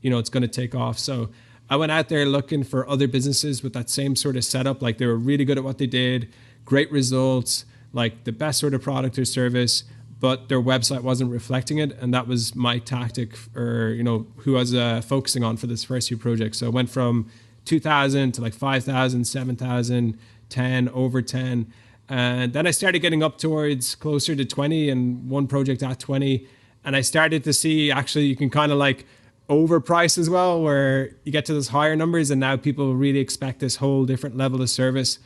it's going to take off. So I went out there looking for other businesses with that same sort of setup. Like they were really good at what they did, great results, like the best sort of product or service, but their website wasn't reflecting it. And that was my tactic, or, who I was focusing on for this first few projects. So I went from 2,000 to like 5,000, 7,000, 10, over 10. And then I started getting up towards closer to 20, and one project at 20. And I started to see actually you can kind of like overprice as well, where you get to those higher numbers and now people really expect this whole different level of service.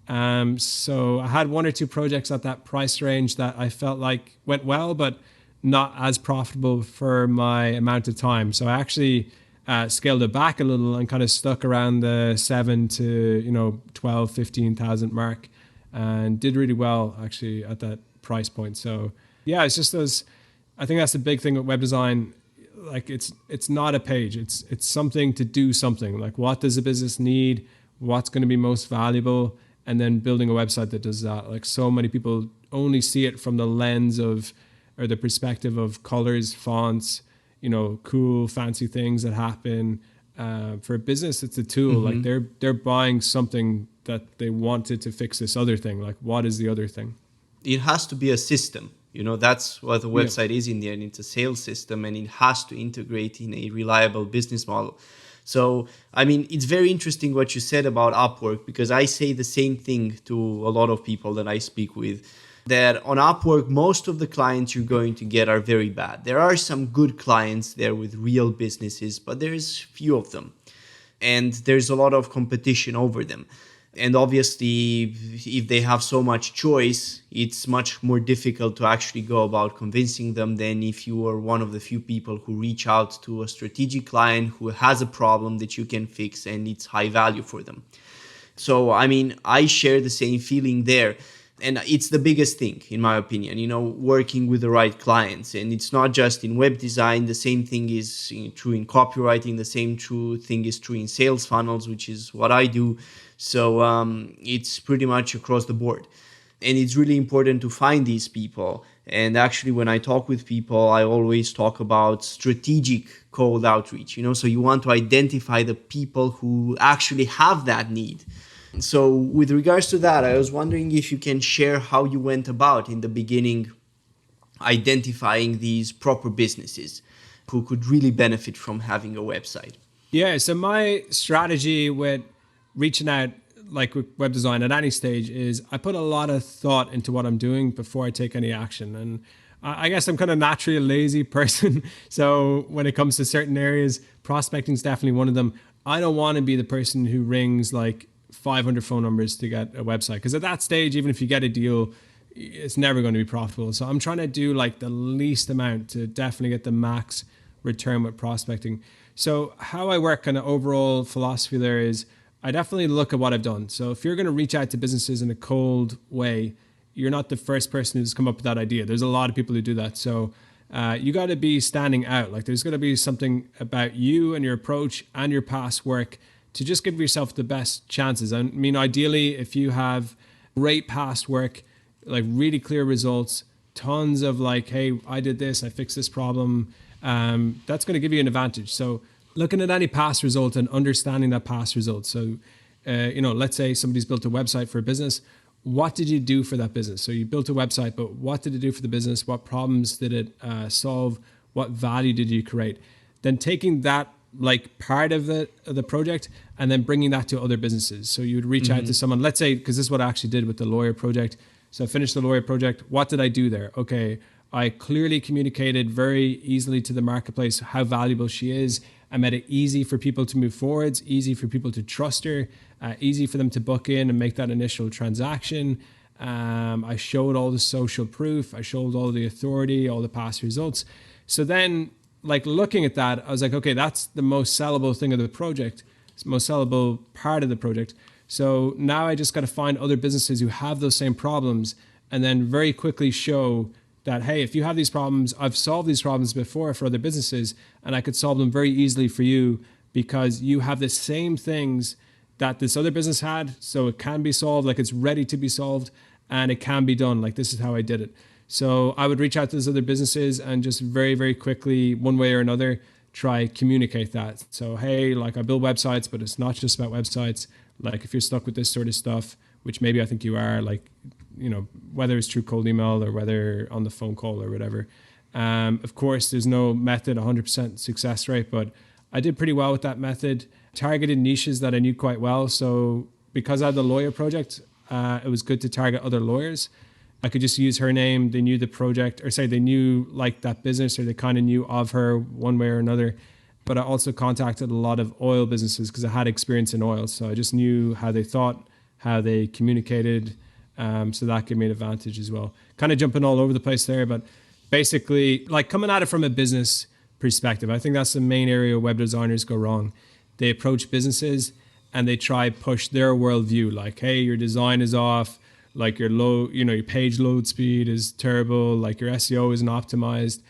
So I had one or two projects at that price range that I felt like went well, but not as profitable for my amount of time. So I actually scaled it back a little and kind of stuck around the 7 to 12, 15,000 mark, and did really well actually at that price point. So yeah, it's just those. I think that's the big thing with web design. Like it's not a page. It's something to do something. Like what does a business need? What's going to be most valuable? And then building a website that does that. Like so many people only see it from the lens of, or the perspective of colors, fonts, cool, fancy things that happen. For a business, it's a tool. Like they're buying something that they wanted to fix this other thing. Like what is the other thing? It has to be a system. That's what a website is in the end. It's a sales system, and it has to integrate in a reliable business model. So, I mean, it's very interesting what you said about Upwork, because I say the same thing to a lot of people that I speak with, that on Upwork, most of the clients you're going to get are very bad. There are some good clients there with real businesses, but there's few of them. And there's a lot of competition over them. And obviously, if they have so much choice, it's much more difficult to actually go about convincing them than if you are one of the few people who reach out to a strategic client who has a problem that you can fix and it's high value for them. So, I mean, I share the same feeling there. And it's the biggest thing, in my opinion, working with the right clients. And it's not just in web design. The same thing is true in copywriting. The same thing is true in sales funnels, which is what I do. So it's pretty much across the board. And it's really important to find these people. And actually, when I talk with people, I always talk about strategic cold outreach. So you want to identify the people who actually have that need. So with regards to that, I was wondering if you can share how you went about in the beginning identifying these proper businesses who could really benefit from having a website. Yeah, so my strategy with reaching out, like with web design at any stage, is I put a lot of thought into what I'm doing before I take any action. And I guess I'm kind of naturally a lazy person. So when it comes to certain areas, prospecting is definitely one of them. I don't want to be the person who rings like 500 phone numbers to get a website, because at that stage, even if you get a deal, it's never going to be profitable. So I'm trying to do like the least amount to definitely get the max return with prospecting. So how I work, kind of overall philosophy there is, I definitely look at what I've done. So if you're going to reach out to businesses in a cold way, you're not the first person who's come up with that idea. There's a lot of people who do that. So you got to be standing out. Like there's got to be something about you and your approach and your past work to just give yourself the best chances. I mean, ideally, if you have great past work, like really clear results, tons of like, hey, I did this, I fixed this problem, that's going to give you an advantage. So looking at any past result and understanding that past result. So, let's say somebody's built a website for a business. What did you do for that business? So you built a website, but what did it do for the business? What problems did it solve? What value did you create? Then taking that like part of the project and then bringing that to other businesses. So you would reach out to someone, let's say, because this is what I actually did with the lawyer project. So I finished the lawyer project. What did I do there? Okay, I clearly communicated very easily to the marketplace how valuable she is. I made it easy for people to move forwards, easy for people to trust her, easy for them to book in and make that initial transaction. I showed all the social proof. I showed all the authority, all the past results. So then, like looking at that, I was like, okay, that's the most sellable thing of the project. It's the most sellable part of the project. So now I just got to find other businesses who have those same problems and then very quickly show that, hey, if you have these problems, I've solved these problems before for other businesses and I could solve them very easily for you because you have the same things that this other business had. So it can be solved, like it's ready to be solved and it can be done. Like this is how I did it. So I would reach out to those other businesses and just very, very quickly, one way or another, try communicate that. So, hey, like I build websites, but it's not just about websites. Like if you're stuck with this sort of stuff, which maybe I think you are, like, whether it's through cold email or whether on the phone call or whatever. Of course, there's no method, 100% success rate, but I did pretty well with that method. Targeted niches that I knew quite well. So because I had the lawyer project, it was good to target other lawyers. I could just use her name. They knew the project, or say they knew like that business, or they kind of knew of her one way or another. But I also contacted a lot of oil businesses because I had experience in oil. So I just knew how they thought, how they communicated. So that gave me an advantage as well. Kind of jumping all over the place there, but basically like coming at it from a business perspective, I think that's the main area web designers go wrong. They approach businesses and they try push their worldview. Like, hey, your design is off. Like your your page load speed is terrible. Like your SEO isn't optimized.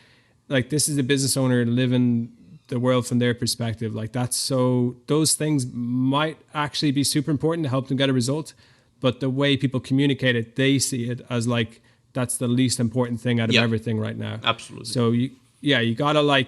Like this is a business owner living the world from their perspective. Like those things might actually be super important to help them get a result. But the way people communicate it, they see it as like, that's the least important thing out of everything right now. Absolutely. So you gotta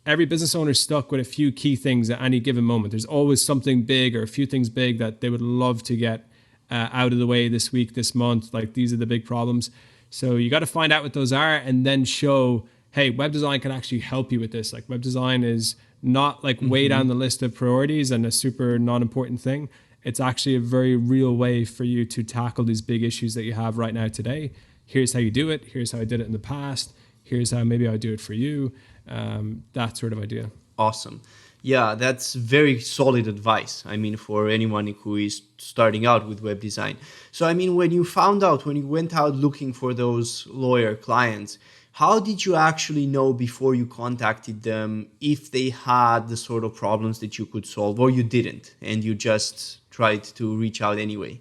every business owner is stuck with a few key things at any given moment. There's always something big or a few things big that they would love to get out of the way this week, this month. Like these are the big problems. So you got to find out what those are and then show, hey, web design can actually help you with this. Like web design is not like way down the list of priorities and a super non-important thing. It's actually a very real way for you to tackle these big issues that you have right now today. Here's how you do it. Here's how I did it in the past. Here's how maybe I do it for you. That sort of idea. Awesome. Yeah, that's very solid advice. I mean, for anyone who is starting out with web design. So, I mean, when you went out looking for those lawyer clients, how did you actually know before you contacted them if they had the sort of problems that you could solve, or you didn't and you just tried to reach out anyway?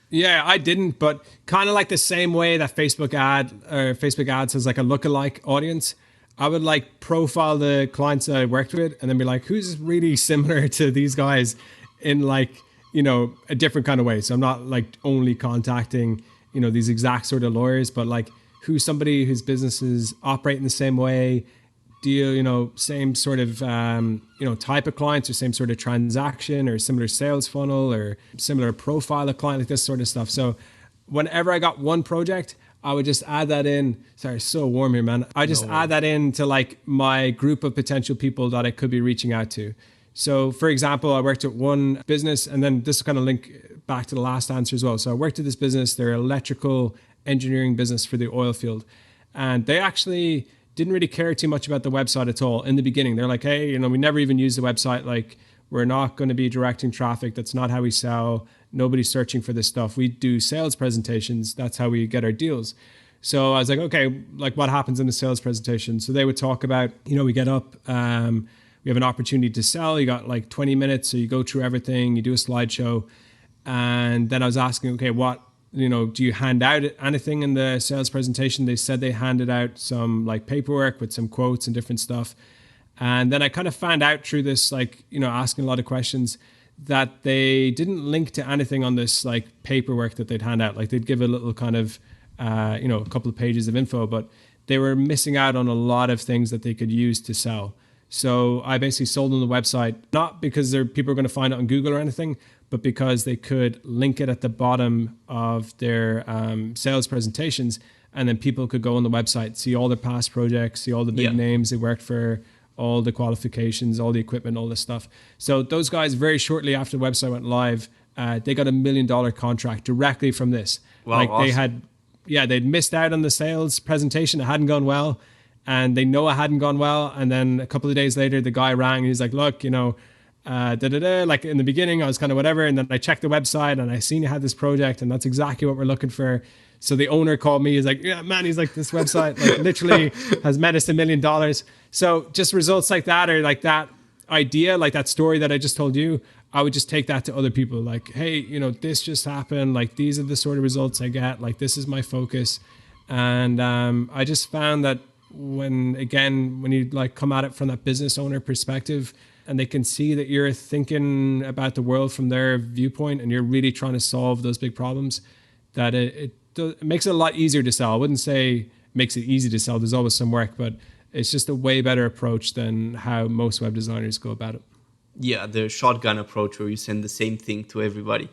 Yeah, I didn't, but kind of like the same way that Facebook ads has like a lookalike audience. I would like profile the clients that I worked with and then be like, who's really similar to these guys in like, a different kind of way. So I'm not like only contacting, these exact sort of lawyers, but like who's somebody whose businesses operate in the same way, deal, same sort of, type of clients or same sort of transaction or similar sales funnel or similar profile of client, like this sort of stuff. So whenever I got one project, I would just add that in. Sorry, it's so warm here, man. I just add that in to like my group of potential people that I could be reaching out to. So for example, I worked at one business, and then this kind of link back to the last answer as well. So I worked at this business, they're electrical engineering business for the oil field. And they actually didn't really care too much about the website at all in the beginning. They're like, hey, we never even use the website. Like, we're not going to be directing traffic. That's not how we sell. Nobody's searching for this stuff. We do sales presentations. That's how we get our deals. So I was like, okay, like what happens in the sales presentation? So they would talk about, we get up, we have an opportunity to sell. You got like 20 minutes. So you go through everything, you do a slideshow. And then I was asking, okay, what, do you hand out anything in the sales presentation? They said they handed out some like paperwork with some quotes and different stuff. And then I kind of found out through this, like, asking a lot of questions that they didn't link to anything on this like paperwork that they'd hand out. Like they'd give a little kind of, a couple of pages of info, but they were missing out on a lot of things that they could use to sell. So I basically sold them the website, not because people are going to find it on Google or anything, but because they could link it at the bottom of their sales presentations. And then people could go on the website, see all their past projects, see all the big names they worked for, all the qualifications, all the equipment, all this stuff. So those guys, very shortly after the website went live, they got $1 million contract directly from this. Wow, like awesome. they'd missed out on the sales presentation. It hadn't gone well. And they know it hadn't gone well. And then a couple of days later, the guy rang and he's like, look, like in the beginning, I was kind of whatever. And then I checked the website and I seen you had this project and that's exactly what we're looking for. So the owner called me. He's like, yeah, man, he's like, this website like literally has made us $1 million. So just results like that, or like that idea, like that story that I just told you, I would just take that to other people. Like, hey, this just happened. Like, these are the sort of results I get. Like, this is my focus. And I just found that when you like come at it from that business owner perspective, and they can see that you're thinking about the world from their viewpoint and you're really trying to solve those big problems, that it makes it a lot easier to sell. I wouldn't say makes it easy to sell. There's always some work, but it's just a way better approach than how most web designers go about it. Yeah, the shotgun approach where you send the same thing to everybody.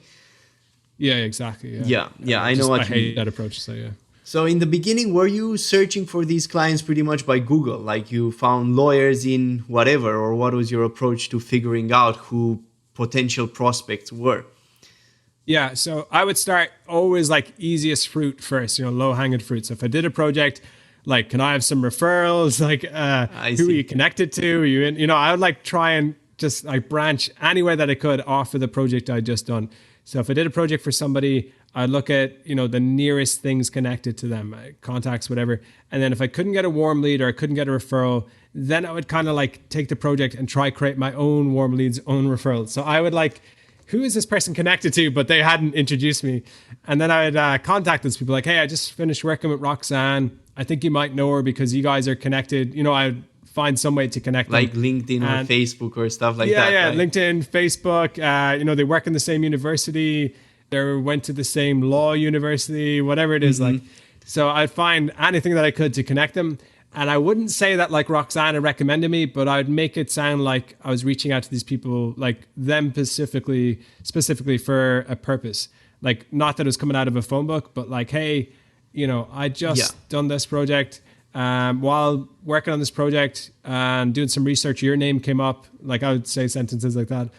Yeah, exactly. Yeah, I know what I you hate mean. that approach. So yeah. So in the beginning, were you searching for these clients pretty much by Google? Like you found lawyers in whatever, or what was your approach to figuring out who potential prospects were? Yeah, so I would start always like easiest fruit first, low hanging fruit. So if I did a project, like, can I have some referrals? Like, who are you connected to? Are you in? I would like try and just like branch any way that I could off of the project I'd just done. So if I did a project for somebody, I'd look at, the nearest things connected to them, contacts, whatever. And then if I couldn't get a warm lead or I couldn't get a referral, then I would kind of like take the project and try create my own warm leads, own referrals. So I would like, who is this person connected to, but they hadn't introduced me. And then I would contact those people like, hey, I just finished working with Roxanne. I think you might know her because you guys are connected. I would find some way to connect like them. LinkedIn or Facebook or stuff like that. Yeah, right? LinkedIn, Facebook. They work in the same university. They went to the same law university, whatever it is. Like, so I'd find anything that I could to connect them. And I wouldn't say that like Roxana recommended me, but I'd make it sound like I was reaching out to these people, like them specifically for a purpose. Like, not that it was coming out of a phone book, but like, hey, I just done this project. while working on this project and doing some research, your name came up. Like I would say sentences like that.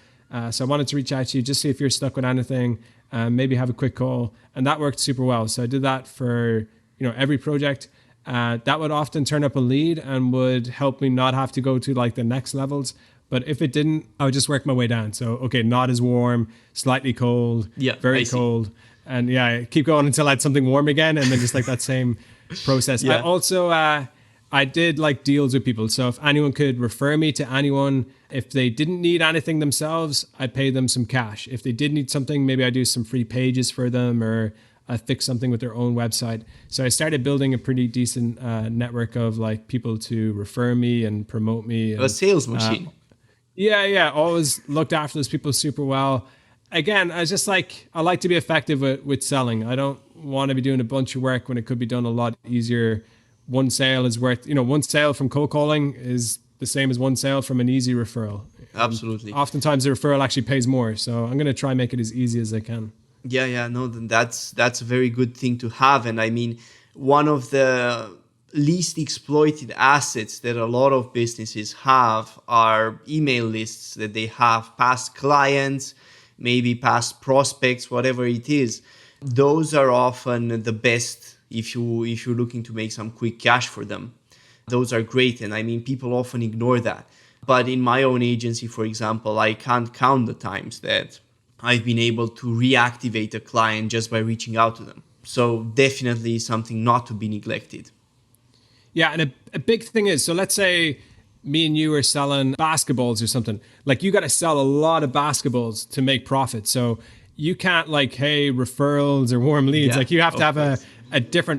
So I wanted to reach out to you, just see if you're stuck with anything, maybe have a quick call. And that worked super well. So I did that for, every project. That would often turn up a lead and would help me not have to go to like the next levels. But if it didn't, I would just work my way down. So, okay, not as warm, slightly cold, very cold. And keep going until I had something warm again. And then just like that same process. I also, I did like deals with people. So if anyone could refer me to anyone, if they didn't need anything themselves, I'd pay them some cash. If they did need something, maybe I do some free pages for them, or I fix something with their own website. So I started building a pretty decent network of like people to refer me and promote me. And, a sales machine. Always looked after those people super well. Again, I like to be effective with selling. I don't want to be doing a bunch of work when it could be done a lot easier. One sale is worth, one sale from cold calling is the same as one sale from an easy referral. Absolutely. And oftentimes the referral actually pays more. So I'm going to try and make it as easy as I can. That's a very good thing to have. And I mean, one of the least exploited assets that a lot of businesses have are email lists that they have, past clients, maybe past prospects, whatever it is. Those are often the best if you're looking to make some quick cash for them. Those are great. And I mean, people often ignore that. But in my own agency, for example, I can't count the times that I've been able to reactivate a client just by reaching out to them. So definitely something not to be neglected. Yeah, and a big thing is, so let's say me and you are selling basketballs or something. Like you got to sell a lot of basketballs to make profit. So you can't like, hey, referrals or warm leads. Like you have to have a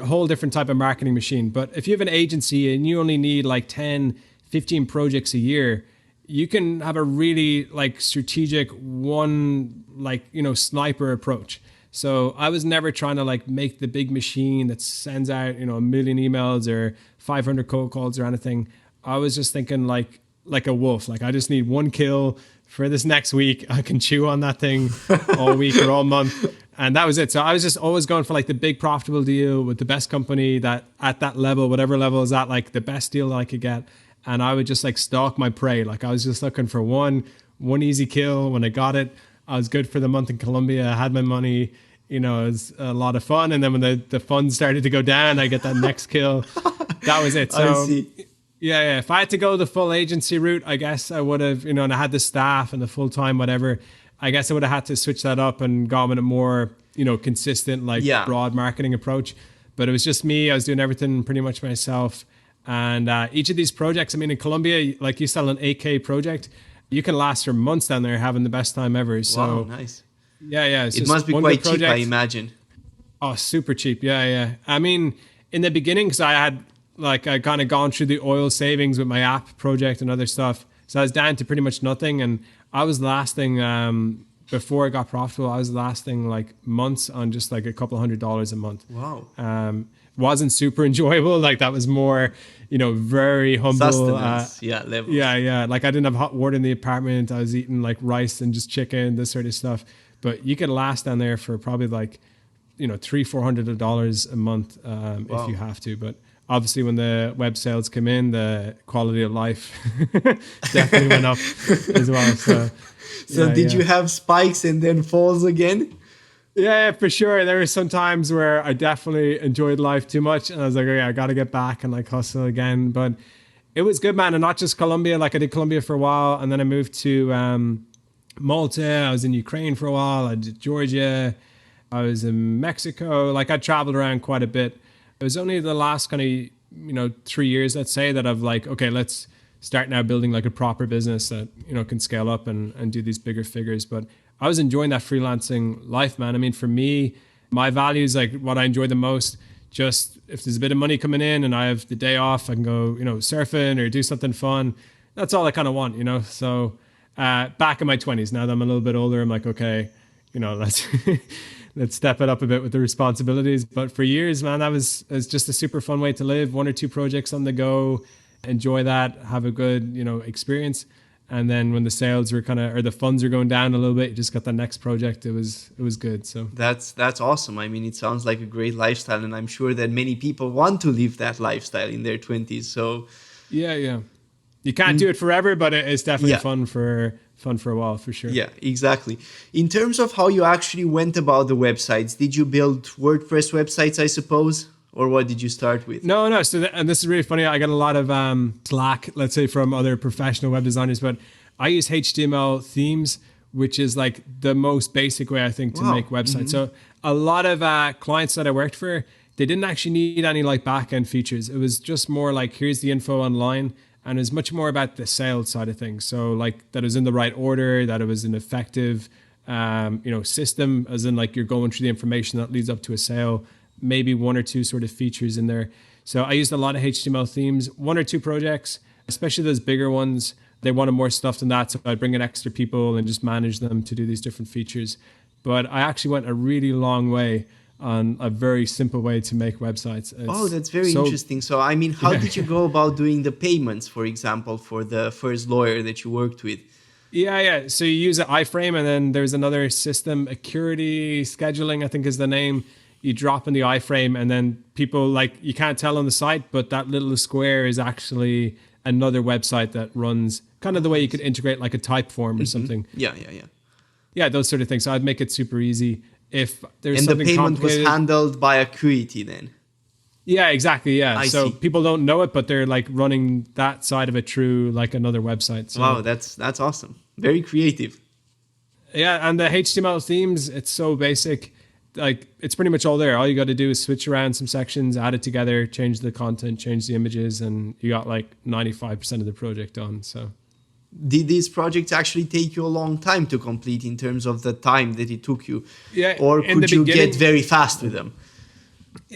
whole different type of marketing machine. But if you have an agency and you only need like 10, 15 projects a year, you can have a really like strategic one, like, sniper approach. So I was never trying to like make the big machine that sends out, a million emails or 500 cold calls or anything. I was just thinking like a wolf. Like I just need one kill for this next week. I can chew on that thing all week or all month. And that was it. So I was just always going for like the big profitable deal with the best company that at that level, whatever level is at, like the best deal that I could get. And I would just like stalk my prey. Like I was just looking for one easy kill. When I got it, I was good for the month in Colombia. I had my money, it was a lot of fun. And then when the funds started to go down, I get that next kill. That was it. So I see. Yeah. If I had to go the full agency route, I guess I would have, and I had the staff and the full time, whatever. I guess I would have had to switch that up and gone with a more, consistent, broad marketing approach. But it was just me. I was doing everything pretty much myself. And each of these projects, I mean, in Colombia, like you sell an 8K project, you can last for months down there having the best time ever. So, wow, nice. Yeah. It must be quite cheap, I imagine. Oh, super cheap. Yeah. I mean, in the beginning, because I kind of gone through the oil savings with my app project and other stuff. So I was down to pretty much nothing. And I was lasting, before I got profitable, I was lasting like months on just like a couple $100 a month. Wow. Wasn't super enjoyable. Like that was more, very humble. Sustenance. Level. Yeah. Like I didn't have hot water in the apartment. I was eating like rice and just chicken, this sort of stuff. But you could last down there for probably like, $300-400 a month if you have to. But obviously when the web sales come in, the quality of life definitely went up as well. So did you have spikes and then falls again? Yeah, for sure. There were some times where I definitely enjoyed life too much. And I was like, okay, I got to get back and like hustle again. But it was good, man. And not just Colombia. Like I did Colombia for a while. And then I moved to Malta. I was in Ukraine for a while. I did Georgia. I was in Mexico. Like I traveled around quite a bit. It was only the last kind of, 3 years, let's say, that I've like, okay, let's start now building like a proper business that, can scale up and do these bigger figures. But I was enjoying that freelancing life, man. I mean, for me, my values, like what I enjoy the most, just if there's a bit of money coming in and I have the day off, I can go, surfing or do something fun. That's all I kind of want, So back in my 20s, now that I'm a little bit older, I'm like, okay, let's let's step it up a bit with the responsibilities. But for years, man, it was just a super fun way to live. 1 or 2 projects on the go, enjoy that, have a good, experience. And then when the sales were or the funds were going down a little bit, you just got the next project. It was good. So that's awesome. I mean, it sounds like a great lifestyle, and I'm sure that many people want to live that lifestyle in their 20s. So yeah. You can't do it forever, but it's definitely fun for a while, for sure. Yeah, exactly. In terms of how you actually went about the websites, did you build WordPress websites, I suppose? Or what did you start with? No. So, and this is really funny. I got a lot of slack, let's say, from other professional web designers, but I use HTML themes, which is like the most basic way, I think, to make websites. So a lot of clients that I worked for, they didn't actually need any like back-end features. It was just more like, here's the info online. And it's much more about the sales side of things. So like that it was in the right order, that it was an effective, system, as in like you're going through the information that leads up to a sale, maybe one or two sort of features in there. So I used a lot of HTML themes, one or two projects, especially those bigger ones. They wanted more stuff than that. So I'd bring in extra people and just manage them to do these different features. But I actually went a really long way on a very simple way to make websites. That's very interesting. So, I mean, how did you go about doing the payments, for example, for the first lawyer that you worked with? Yeah. So you use an iframe, and then there's another system, Acuity Scheduling, I think is the name. You drop in the iframe, and then people, like, you can't tell on the site, but that little square is actually another website that runs kind of the way you could integrate like a type form or something. Yeah, those sort of things. So I'd make it super easy. If there's and something the payment was complicated, handled by Acuity then? Yeah, exactly. Yeah. I So see. people don't know it, but they're like running that side of it through like another website. So, Wow, that's awesome. Very creative. yeah. And the HTML themes, it's so basic. Like it's pretty much all there. All you got to do is switch around some sections, add it together, change the content, change the images, and you got like 95% of the project done. So Did these projects actually take you a long time to complete in terms of the time that it took you? Yeah. Or in could the you beginning- get very fast with them?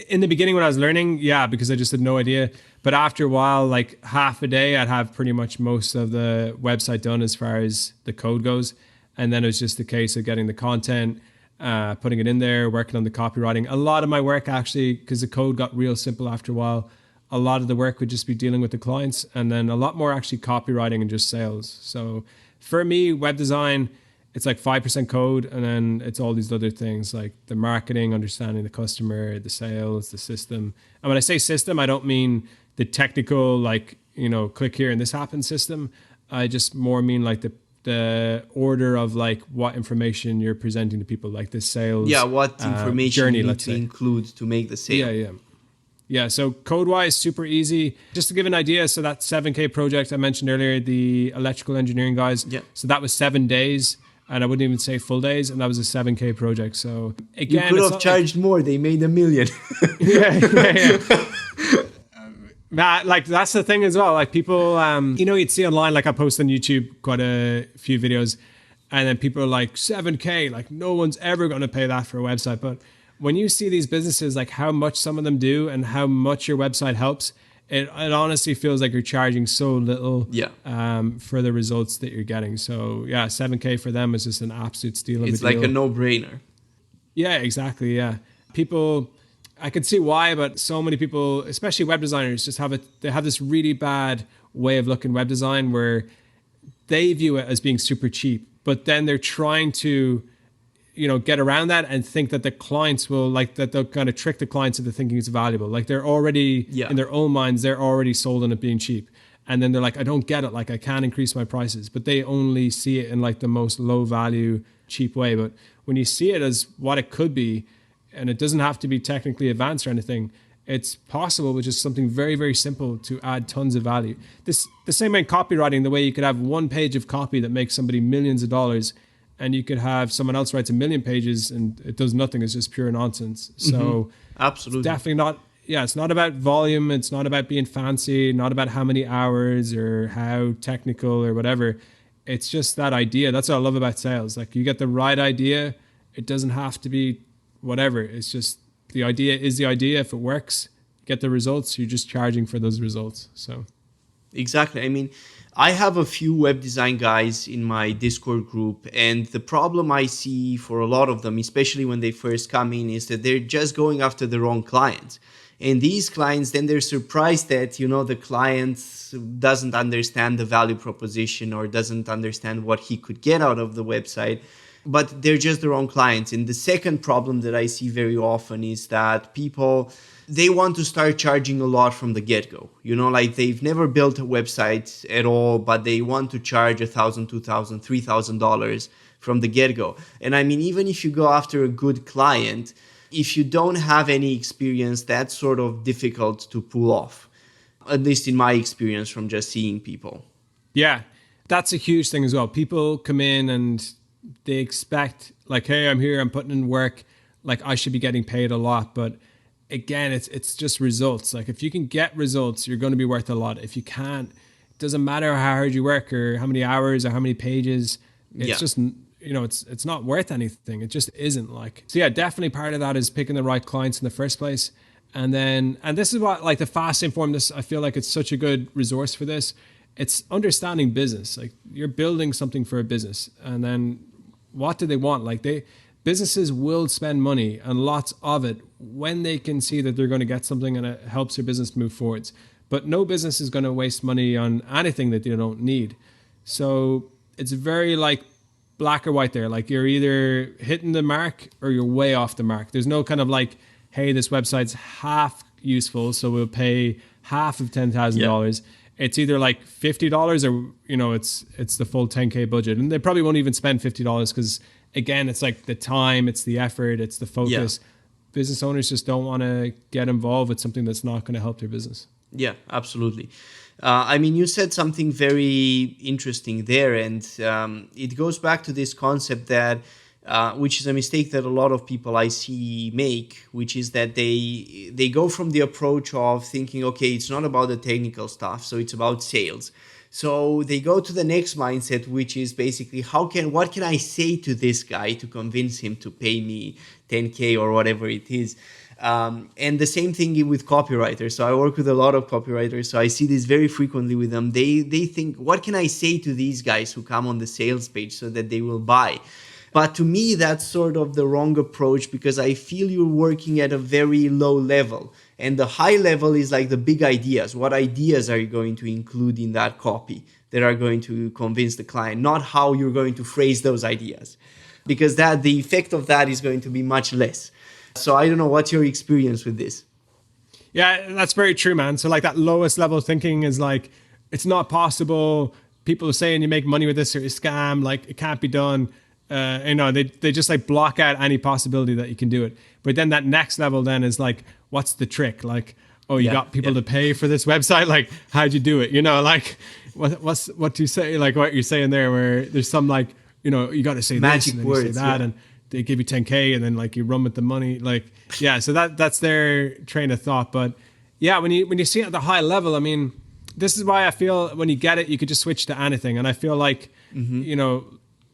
In the beginning when I was learning, yeah, because I just had no idea. But after a while, like half a day, I'd have pretty much most of the website done as far as the code goes. And then it was just a case of getting the content, putting it in there, working on the copywriting. A lot of my work actually, because the code got real simple after a while, a lot of the work would just be dealing with the clients, and then a lot more actually copywriting and just sales. So for me, web design, it's like 5% code, and then it's all these other things like the marketing, understanding the customer, the sales, the system. And when I say system, I don't mean the technical, like, click here and this happens system. I just more mean like the order of like what information you're presenting to people, like the sales. Yeah, what information journey, you need let's to say. include to make the sale. Yeah, so code-wise, super easy. Just to give an idea, so that 7K project I mentioned earlier, the electrical engineering guys, so that was 7 days, and I wouldn't even say full days, and that was a 7K project. So again, You could have charged more. They made $1 million. Matt, like that's the thing as well. Like people, you'd see online, like I post on YouTube quite a few videos, and then people are like 7K, like no one's ever going to pay that for a website. But when you see these businesses, like how much some of them do and how much your website helps, it honestly feels like you're charging so little for the results that you're getting. So yeah, 7K for them is just an absolute steal of a deal. It's like a no-brainer. Yeah, exactly. Yeah. People, I could see why, but so many people, especially web designers, just they have this really bad way of looking web design where they view it as being super cheap, but then they're trying to get around that and think that the clients will that they'll kind of trick the clients into thinking it's valuable. Like they're already in their own minds, they're already sold on it being cheap. And then they're like, I don't get it. Like I can't increase my prices, but they only see it in like the most low value, cheap way. But when you see it as what it could be, and it doesn't have to be technically advanced or anything, it's possible with just something very, very simple to add tons of value. The same way in copywriting, the way you could have one page of copy that makes somebody millions of dollars, and you could have someone else writes 1 million pages and it does nothing. It's just pure nonsense. So absolutely, it's definitely not. Yeah, it's not about volume. It's not about being fancy. Not about how many hours or how technical or whatever. It's just that idea. That's what I love about sales. Like you get the right idea. It doesn't have to be whatever. It's just the idea is the idea. If it works, get the results. You're just charging for those results. So. Exactly. I mean, I have a few web design guys in my Discord group, and the problem I see for a lot of them, especially when they first come in, is that they're just going after the wrong clients. And these clients, then they're surprised that, the client doesn't understand the value proposition or doesn't understand what he could get out of the website, but they're just the wrong clients. And the second problem that I see very often is that people, they want to start charging a lot from the get-go. Like they've never built a website at all, but they want to charge $1,000, $2,000, $3,000 from the get-go. And I mean, even if you go after a good client, if you don't have any experience, that's sort of difficult to pull off, at least in my experience from just seeing people. Yeah, that's a huge thing as well. People come in and they expect like, hey, I'm here, I'm putting in work, like I should be getting paid a lot. But again, it's just results. Like if you can get results, you're going to be worth a lot. If you can't, it doesn't matter how hard you work or how many hours or how many pages. It's just, it's not worth anything. It just isn't like. So yeah, definitely part of that is picking the right clients in the first place. And this is what like the Fastlane Forum, I feel like it's such a good resource for this. It's understanding business. Like you're building something for a business, and then what do they want? Like businesses will spend money and lots of it when they can see that they're going to get something and it helps their business move forwards. But no business is going to waste money on anything that they don't need. So it's very like black or white there. Like you're either hitting the mark or you're way off the mark. There's no kind of like, hey, this website's half useful, so we'll pay half of $10,000. It's either like $50 or, it's the full 10K budget. And they probably won't even spend $50 because again, it's like the time, it's the effort, it's the focus. Yeah. Business owners just don't want to get involved with something that's not going to help their business. Yeah, absolutely. I mean, you said something very interesting there, and it goes back to this concept that, which is a mistake that a lot of people I see make, which is that they go from the approach of thinking, okay, it's not about the technical stuff, so it's about sales. So they go to the next mindset, which is basically, what can I say to this guy to convince him to pay me 10K or whatever it is? And the same thing with copywriters. So I work with a lot of copywriters, so I see this very frequently with them. They think, what can I say to these guys who come on the sales page so that they will buy? But to me, that's sort of the wrong approach, because I feel you're working at a very low level. And the high level is like the big ideas. What ideas are you going to include in that copy that are going to convince the client, not how you're going to phrase those ideas, because the effect of that is going to be much less. So I don't know, what's your experience with this? Yeah, that's very true, man. So like that lowest level thinking is like, it's not possible. People are saying you make money with this or a scam, like it can't be done. They just like block out any possibility that you can do it. But then that next level then is like, what's the trick? Like, oh, you got people to pay for this website? Like, how'd you do it? Like, what do you say? Like what you're saying there, where there's some like, you got to say magic this and words, you say that, and they give you 10K and then like you run with the money. Like, yeah, so that's their train of thought. But yeah, when you see it at the high level, I mean, this is why I feel when you get it, you could just switch to anything. And I feel like,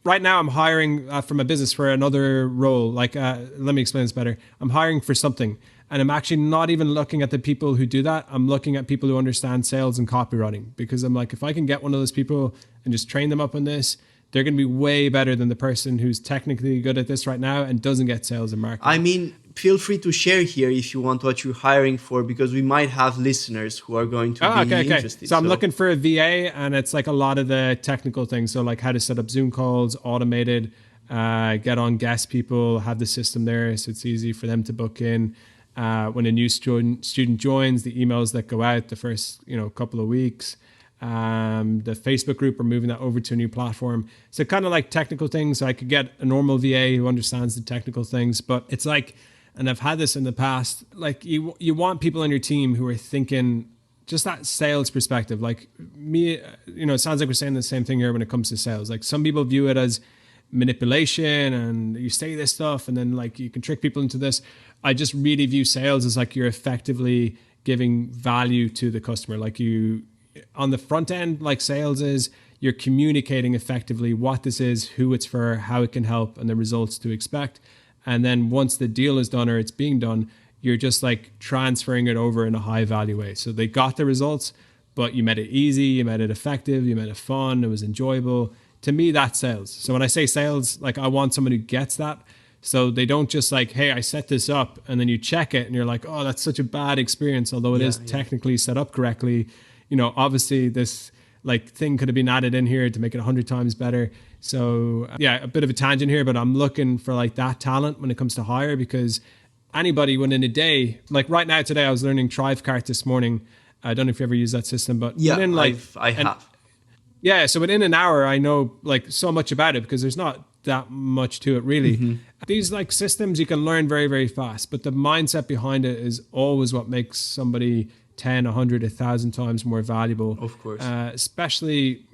right now I'm hiring from a business for another role. Like, let me explain this better. I'm hiring for something, and I'm actually not even looking at the people who do that. I'm looking at people who understand sales and copywriting, because I'm like, if I can get one of those people and just train them up on this, they're going to be way better than the person who's technically good at this right now and doesn't get sales and marketing. I mean, feel free to share here if you want what you're hiring for, because we might have listeners who are going to be interested. So I'm looking for a VA, and it's like a lot of the technical things. So like how to set up Zoom calls, automated, get on guest people, have the system there so it's easy for them to book in. When a new student joins, the emails that go out the first couple of weeks. The Facebook group, we're moving that over to a new platform. So kind of like technical things. So I could get a normal VA who understands the technical things, but it's like, and I've had this in the past, like you want people on your team who are thinking just that sales perspective. Like me, it sounds like we're saying the same thing here when it comes to sales. Like some people view it as manipulation and you say this stuff and then like you can trick people into this. I just really view sales as like you're effectively giving value to the customer. Like on the front end, like sales is, you're communicating effectively what this is, who it's for, how it can help, and the results to expect. And then once the deal is done or it's being done, you're just like transferring it over in a high value way. So they got the results, but you made it easy, you made it effective, you made it fun, it was enjoyable. To me, that's sales. So when I say sales, like I want someone who gets that. So they don't just like, hey, I set this up, and then you check it and you're like, oh, that's such a bad experience. Although it is technically set up correctly, obviously this like thing could have been added in here to make it 100 times better. So yeah, a bit of a tangent here, but I'm looking for like that talent when it comes to hire, because anybody within a day, like right now today, I was learning Thrivecart this morning. I don't know if you ever use that system, but I have. Yeah, so within an hour, I know like so much about it because there's not that much to it really. These like systems you can learn very, very fast, but the mindset behind it is always what makes somebody 10, 100, 1,000 times more valuable. Of course. Especially,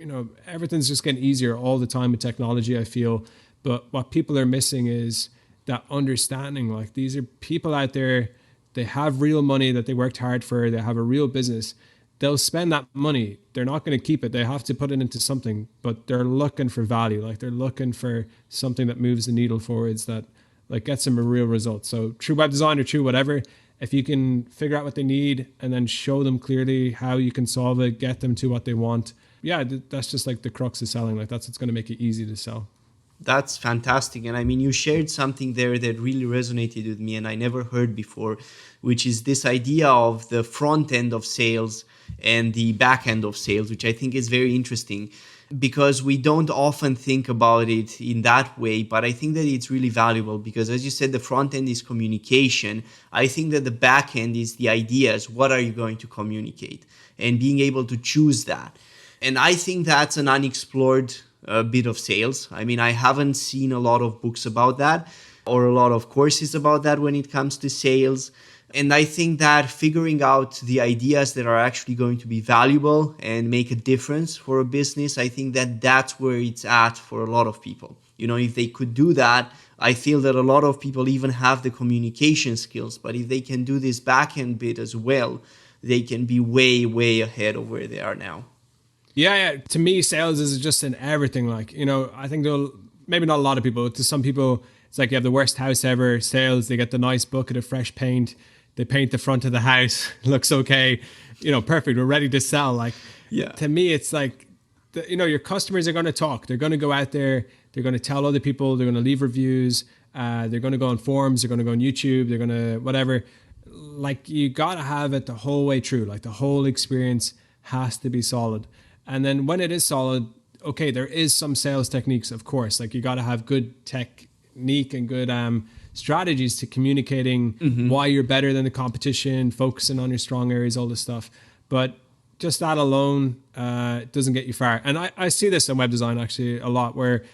everything's just getting easier all the time with technology, I feel. But what people are missing is that understanding. Like these are people out there, they have real money that they worked hard for, they have a real business. They'll spend that money. They're not going to keep it. They have to put it into something, but they're looking for value. Like they're looking for something that moves the needle forwards, that like gets them a real result. So true web design or true whatever, if you can figure out what they need and then show them clearly how you can solve it, get them to what they want. Yeah, that's just like the crux of selling. Like that's what's going to make it easy to sell. That's fantastic. And I mean, you shared something there that really resonated with me and I never heard before, which is this idea of the front end of sales and the back end of sales, which I think is very interesting because we don't often think about it in that way. But I think that it's really valuable because, as you said, the front end is communication. I think that the back end is the ideas. What are you going to communicate? And being able to choose that. And I think that's an unexplored bit of sales. I mean, I haven't seen a lot of books about that or a lot of courses about that when it comes to sales. And I think that figuring out the ideas that are actually going to be valuable and make a difference for a business, I think that that's where it's at for a lot of people. If they could do that, I feel that a lot of people even have the communication skills. But if they can do this back end bit as well, they can be way, way ahead of where they are now. Yeah. To me, sales is just in everything. Like, I think maybe not a lot of people. To some people, it's like you have the worst house ever. Sales, they get the nice bucket of fresh paint. They paint the front of the house. Looks okay. Perfect. We're ready to sell. Like, to me, it's like, your customers are going to talk. They're going to go out there. They're going to tell other people. They're going to leave reviews. They're going to go on forums. They're going to go on YouTube. They're going to whatever. Like, you got to have it the whole way through. Like, the whole experience has to be solid. And then when it is solid, okay, there is some sales techniques, of course. Like you got to have good technique and good strategies to communicating why you're better than the competition, focusing on your strong areas, all this stuff. But just that alone doesn't get you far. And I see this in web design actually a lot, where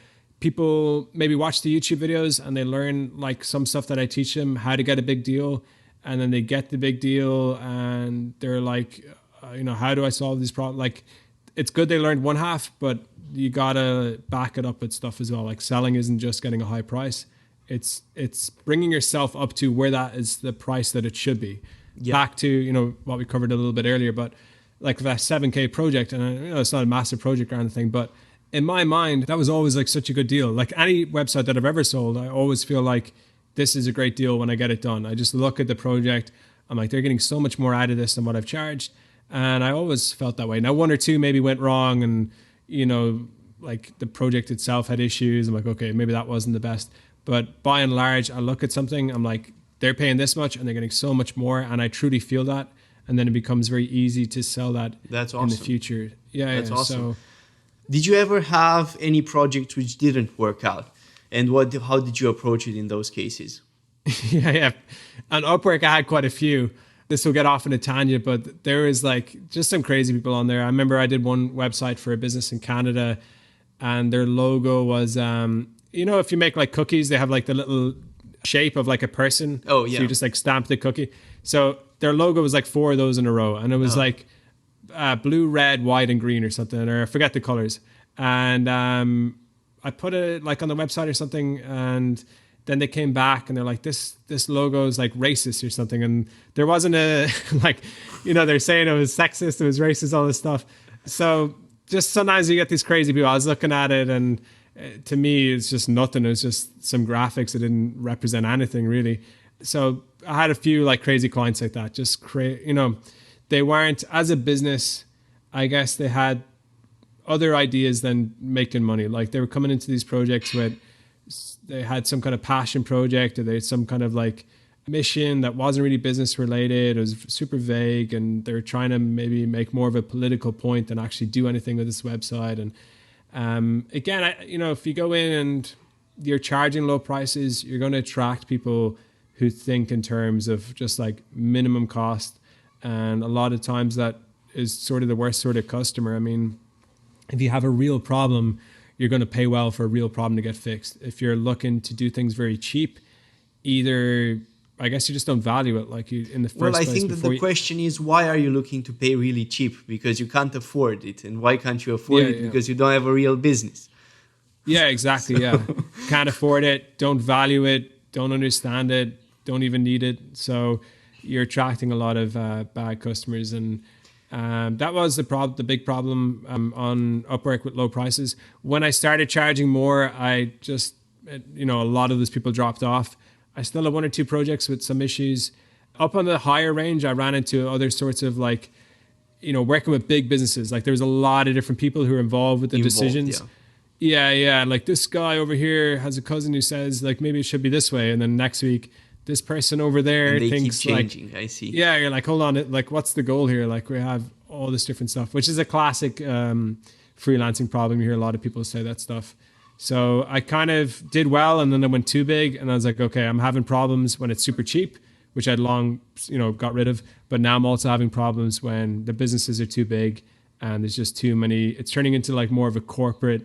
people maybe watch the YouTube videos and they learn like some stuff that I teach them, how to get a big deal. And then they get the big deal and they're like, how do I solve these problems? Like, it's good they learned one half, but you gotta back it up with stuff as well. Like selling isn't just getting a high price. It's bringing yourself up to where that is the price that it should be. Yeah. Back to, what we covered a little bit earlier, but like that 7K project, and it's not a massive project or anything, but in my mind, that was always like such a good deal. Like any website that I've ever sold, I always feel like this is a great deal when I get it done. I just look at the project. I'm like, they're getting so much more out of this than what I've charged. And I always felt that way. Now, one or two maybe went wrong and, like the project itself had issues. I'm like, okay, maybe that wasn't the best. But by and large, I look at something, I'm like, they're paying this much and they're getting so much more. And I truly feel that. And then it becomes very easy to sell that in the future. Yeah, that's awesome. So, did you ever have any projects which didn't work out? And how did you approach it in those cases? Yeah. On Upwork, I had quite a few. This will get off in a tangent, but there is like just some crazy people on there. I remember I did one website for a business in Canada and their logo was, if you make like cookies, they have like the little shape of like a person. Oh, yeah. So you just like stamp the cookie. So their logo was like 4 of those in a row. And it was like blue, red, white, and green or something, or I forget the colors. And I put it like on the website or something, and then they came back and they're like, this logo is like racist or something. And there wasn't a, like, they're saying it was sexist, it was racist, all this stuff. So just sometimes you get these crazy people. I was looking at it and to me, it's just nothing. It was just some graphics that didn't represent anything really. So I had a few like crazy clients like that, just they weren't, as a business, I guess they had other ideas than making money. Like they were coming into these projects with, they had some kind of passion project, or they had some kind of like mission that wasn't really business related. It was super vague, and they were trying to maybe make more of a political point than actually do anything with this website. And again, if you go in and you're charging low prices, you're going to attract people who think in terms of just like minimum cost. And a lot of times that is sort of the worst sort of customer. I mean, if you have a real problem, you're going to pay well for a real problem to get fixed. If you're looking to do things very cheap, either, I guess you just don't value it like you in the first place. Well, I think that the question is, why are you looking to pay really cheap? Because you can't afford it. And why can't you afford it? Because you don't have a real business. Yeah, exactly. Yeah. Can't afford it, don't value it, don't understand it, don't even need it. So you're attracting a lot of bad customers. And that was the big problem on Upwork with low prices. When I started charging more, I just, a lot of those people dropped off. I still have one or two projects with some issues. Up on the higher range, I ran into other sorts of like, working with big businesses. Like there's a lot of different people who are involved with the decisions. Yeah. Like this guy over here has a cousin who says like, maybe it should be this way. And then next week, this person over there and they thinks keep changing. I see. Yeah, you're like, hold on, like what's the goal here? Like we have all this different stuff, which is a classic freelancing problem. You hear a lot of people say that stuff. So I kind of did well, and then it went too big, and I was like, okay, I'm having problems when it's super cheap, which I'd long, got rid of. But now I'm also having problems when the businesses are too big and there's just too many. It's turning into like more of a corporate,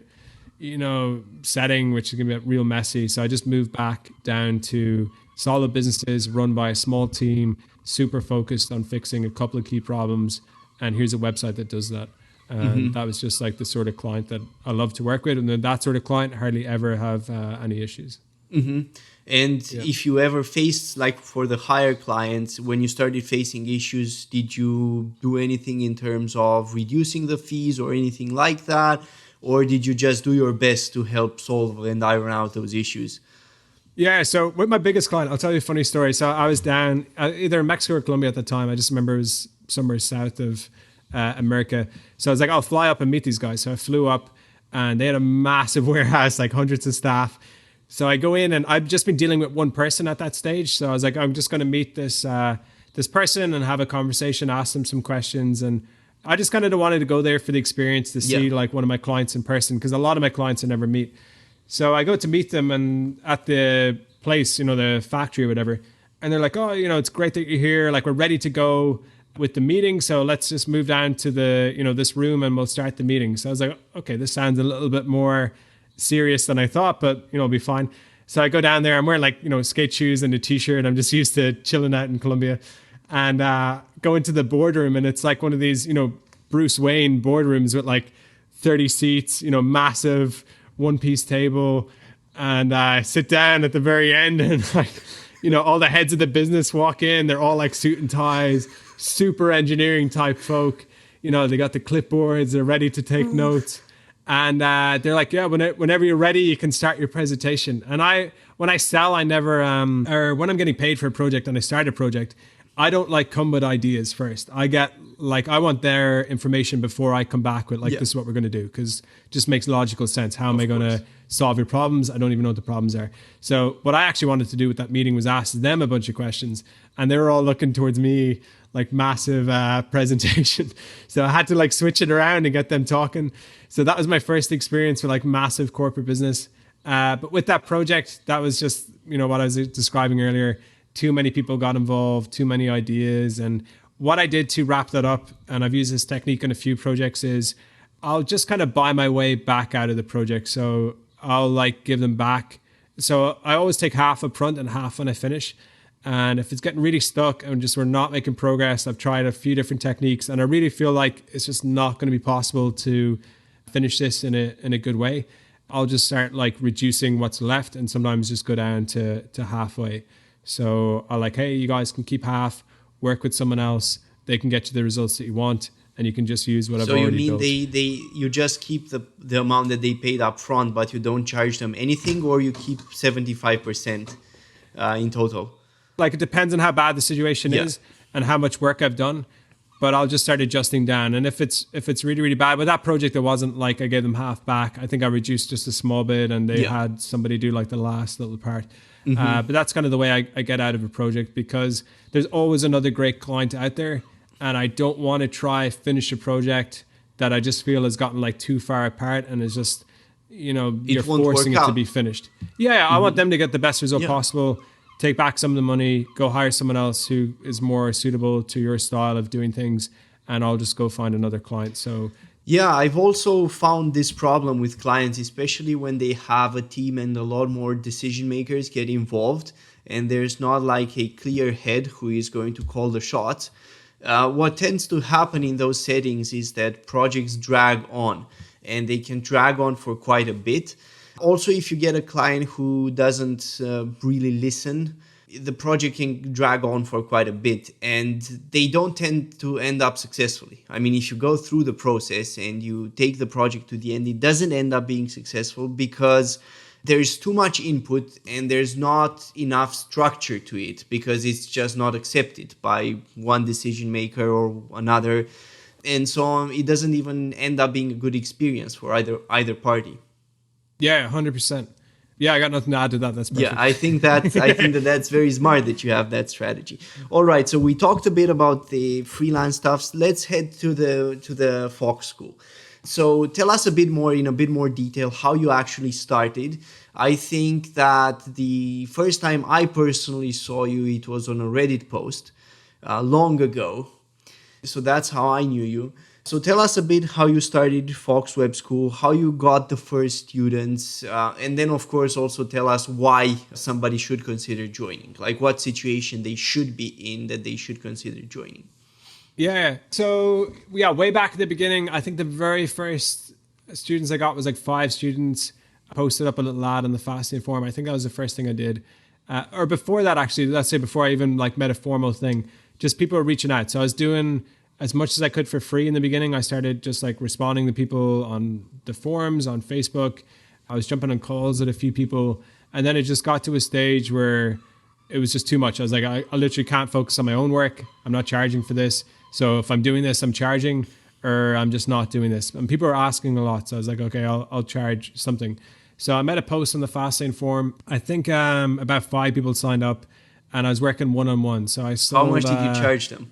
setting, which is going to be real messy. So I just moved back down to solid businesses run by a small team, super focused on fixing a couple of key problems. And here's a website that does that. And that was just like the sort of client that I love to work with. And then that sort of client hardly ever have any issues. And if you ever faced, like for the higher clients, when you started facing issues, did you do anything in terms of reducing the fees or anything like that? Or did you just do your best to help solve and iron out those issues? Yeah, so with my biggest client, I'll tell you a funny story. So I was down either in Mexico or Colombia at the time. I just remember it was somewhere south of America. So I was like, I'll fly up and meet these guys. So I flew up, and they had a massive warehouse, like hundreds of staff. So I go in, and I've just been dealing with one person at that stage. So I was like, I'm just going to meet this person and have a conversation, ask them some questions. And I just kind of wanted to go there for the experience to see like one of my clients in person, because a lot of my clients I never meet. So I go to meet them, and at the place, the factory or whatever. And they're like, oh, it's great that you're here. Like, we're ready to go with the meeting. So let's just move down to the, this room, and we'll start the meeting. So I was like, okay, this sounds a little bit more serious than I thought, but, it'll be fine. So I go down there. I'm wearing like, skate shoes and a t-shirt. I'm just used to chilling out in Colombia, and go into the boardroom. And it's like one of these, Bruce Wayne boardrooms with like 30 seats, massive one-piece table. And I sit down at the very end, and like, all the heads of the business walk in. They're all like suit and ties, super engineering type folk. They got the clipboards. They're ready to take notes. And they're like, yeah, whenever you're ready, you can start your presentation. And when I sell, I never, or when I'm getting paid for a project and I start a project, I don't like come with ideas first. I want their information before I come back with like, this is what we're going to do. Because it just makes logical sense. How am I going to solve your problems? I don't even know what the problems are. So what I actually wanted to do with that meeting was ask them a bunch of questions. And they were all looking towards me, like massive presentation. So I had to like switch it around and get them talking. So that was my first experience with like massive corporate business. But with that project, that was just, what I was describing earlier. Too many people got involved, too many ideas. And what I did to wrap that up, and I've used this technique on a few projects, is I'll just kind of buy my way back out of the project. So I'll like give them back. So I always take half up front and half when I finish. And if it's getting really stuck and we're not making progress, I've tried a few different techniques, and I really feel like it's just not going to be possible to finish this in a good way, I'll just start like reducing what's left, and sometimes just go down to halfway. So I like, hey, you guys can keep half, work with someone else. They can get you the results that you want, and you can just use what I've already built. So you mean you just keep the amount that they paid up front, but you don't charge them anything, or you keep 75% in total? Like, it depends on how bad the situation is and how much work I've done. but I'll just start adjusting down. And if it's really, really bad, with that project, it wasn't like I gave them half back. I think I reduced just a small bit, and they had somebody do like the last little part. But that's kind of the way I get out of a project, because there's always another great client out there, and I don't want to try finish a project that I just feel has gotten like too far apart and is just, you're forcing it to be finished. Yeah, I want them to get the best result possible, take back some of the money, go hire someone else who is more suitable to your style of doing things, and I'll just go find another client. So yeah, I've also found this problem with clients, especially when they have a team and a lot more decision makers get involved, and there's not like a clear head who is going to call the shots. What tends to happen in those settings is that projects drag on, and they can drag on for quite a bit. Also, if you get a client who doesn't really listen, the project can drag on for quite a bit, and they don't tend to end up successfully. I mean, if you go through the process and you take the project to the end, it doesn't end up being successful because there's too much input and there's not enough structure to it, because it's just not accepted by one decision maker or another. And so it doesn't even end up being a good experience for either party. Yeah, 100%. Yeah, I got nothing to add to that. That's perfect. Yeah, I think that's very smart that you have that strategy. All right, so we talked a bit about the freelance stuff. Let's head to the Fox School. So tell us a bit more, in a bit more detail, how you actually started. I think that the first time I personally saw you, it was on a Reddit post long ago. So that's how I knew you. So tell us a bit how you started Fox Web School, how you got the first students, and then of course also tell us why somebody should consider joining, like what situation they should be in that they should consider joining. Yeah. So way back at the beginning, I think the very first students I got was like 5 students. I posted up a little ad on the Fastlane forum. I think that was the first thing I did. Or before that, actually, let's say before I even like met a formal thing, just people were reaching out. So I was doing as much as I could for free in the beginning. I started just like responding to people on the forums, on Facebook. I was jumping on calls with a few people. And then it just got to a stage where it was just too much. I was like, I literally can't focus on my own work. I'm not charging for this. So if I'm doing this, I'm charging, or I'm just not doing this. And people are asking a lot. So I was like, okay, I'll charge something. So I made a post on the Fastlane forum. I think about 5 people signed up, and I was working one-on-one. So I sold, how much did you charge them?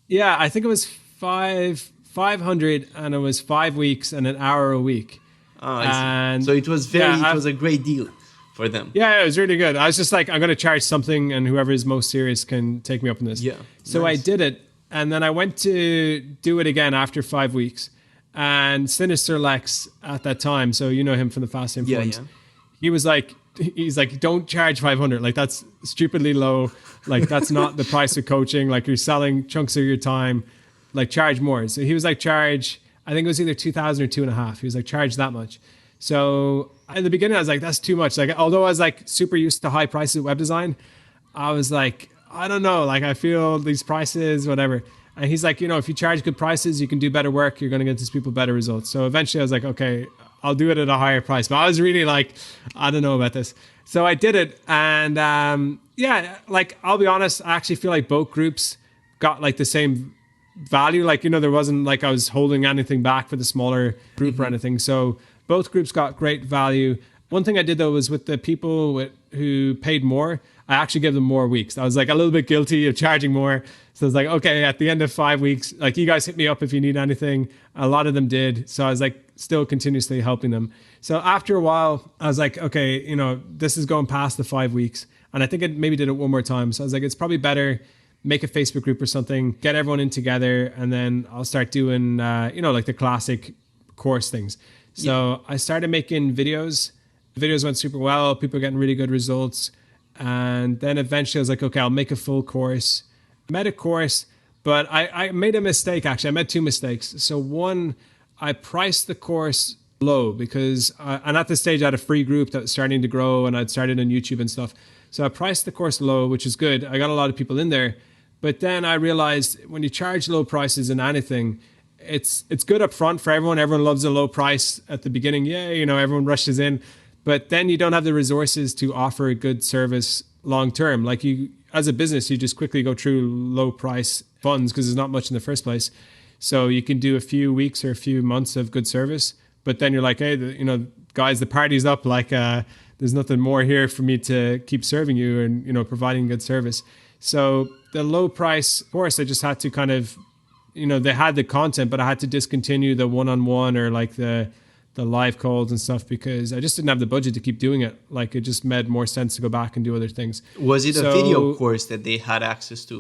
Yeah, I think it was 500, and it was 5 weeks and an hour a week. Oh, I see. So it was it was a great deal for them. Yeah, it was really good. I was just like, I'm going to charge something, and whoever is most serious can take me up on this. Yeah. So nice. I did it, and then I went to do it again after 5 weeks. And Sinister Lex at that time, so you know him from the Fastlane forums, he's like, don't charge 500. Like, that's stupidly low. Like, that's not the price of coaching. Like, you're selling chunks of your time. Like, charge more. So he was like, charge, I think it was either 2,000 or 2.5. He was like, charge that much. So in the beginning, I was like, that's too much. Like, although I was like super used to high prices of web design, I was like, I don't know. Like, I feel these prices, whatever. And he's like, if you charge good prices, you can do better work. You're going to get these people better results. So eventually I was like, okay, I'll do it at a higher price. But I was really like, I don't know about this. So I did it. And like, I'll be honest, I actually feel like both groups got like the same value. Like, there wasn't like I was holding anything back for the smaller group or anything. So both groups got great value. One thing I did though was with the people who paid more, I actually gave them more weeks. I was like a little bit guilty of charging more. So I was like, okay, at the end of 5 weeks, like, you guys hit me up if you need anything. A lot of them did. So I was like still continuously helping them. So after a while, I was like, okay, this is going past the 5 weeks. And I think I maybe did it one more time. So I was like, it's probably better make a Facebook group or something, get everyone in together, and then I'll start doing, like the classic course things. So I started making videos. The videos went super well. People were getting really good results. And then eventually I was like, okay, I'll make a full course. I made a course, but I made a mistake, actually. I made 2 mistakes. So one, I priced the course low because, and at this stage I had a free group that was starting to grow, and I'd started on YouTube and stuff. So I priced the course low, which is good. I got a lot of people in there. But then I realized when you charge low prices in anything, it's good up front for everyone. Everyone loves a low price at the beginning. Yeah, everyone rushes in. But then you don't have the resources to offer a good service long term. Like, you, as a business, you just quickly go through low price funds because there's not much in the first place. So you can do a few weeks or a few months of good service, but then you're like, hey, guys, the party's up. Like, there's nothing more here for me to keep serving you and, providing good service. So the low price course, I just had to kind of, they had the content, but I had to discontinue the one-on-one or like the live calls and stuff because I just didn't have the budget to keep doing it. Like, it just made more sense to go back and do other things. Was it a video course that they had access to?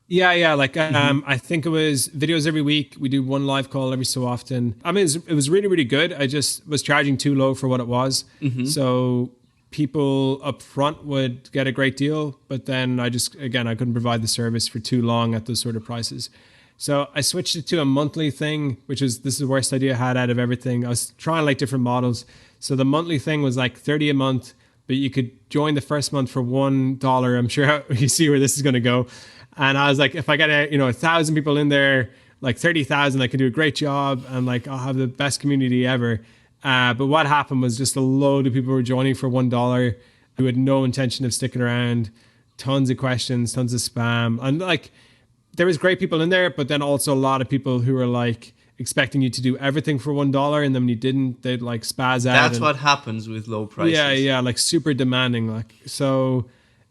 Yeah. Like, I think it was videos every week. We do one live call every so often. I mean, it was really, really good. I just was charging too low for what it was. So people up front would get a great deal, but then I couldn't provide the service for too long at those sort of prices. So I switched it to a monthly thing, this is the worst idea I had out of everything. I was trying like different models. So the monthly thing was like $30 a month, but you could join the first month for $1. I'm sure you see where this is going to go. And I was like, if I get 1,000 people in there, like 30,000, I can do a great job and like I'll have the best community ever. But what happened was just a load of people were joining for $1 who had no intention of sticking around. Tons of questions, tons of spam, and like there was great people in there, but then also a lot of people who were like expecting you to do everything for $1, and then when you didn't, they'd like spaz out. That's what happens with low prices. Yeah, like super demanding. Like, so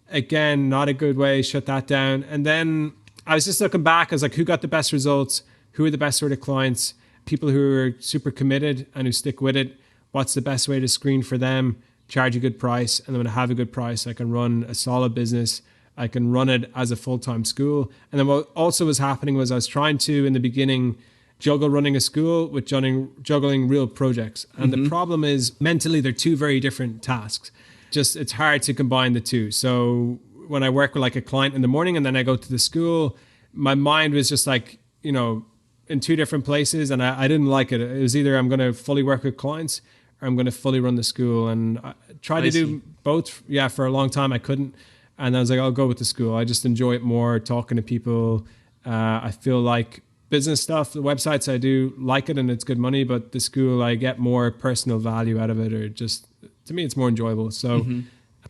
again, not a good way. Shut that down. And then I was just looking back. I was like, who got the best results? Who are the best sort of clients? People who are super committed and who stick with it. What's the best way to screen for them? Charge a good price, and then when I have a good price, I can run a solid business. I can run it as a full-time school. And then what also was happening was I was trying to, in the beginning, juggle running a school with juggling real projects. And the problem is mentally, they're two very different tasks. Just, it's hard to combine the two. So when I work with like a client in the morning and then I go to the school, my mind was just like, in two different places. And I didn't like it. It was either I'm going to fully work with clients or I'm going to fully run the school. And I tried to do both. Yeah, for a long time, I couldn't. And I was like, I'll go with the school. I just enjoy it more, talking to people. I feel like business stuff, the websites, I do like it and it's good money, but the school, I get more personal value out of it, or just, to me, it's more enjoyable. So,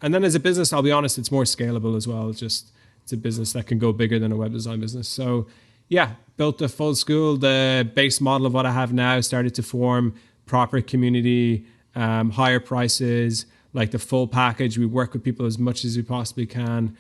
and then as a business, I'll be honest, it's more scalable as well. It's a business that can go bigger than a web design business. So yeah, built a full school. The base model of what I have now started to form, proper community, higher prices, like the full package. We work with people as much as we possibly can.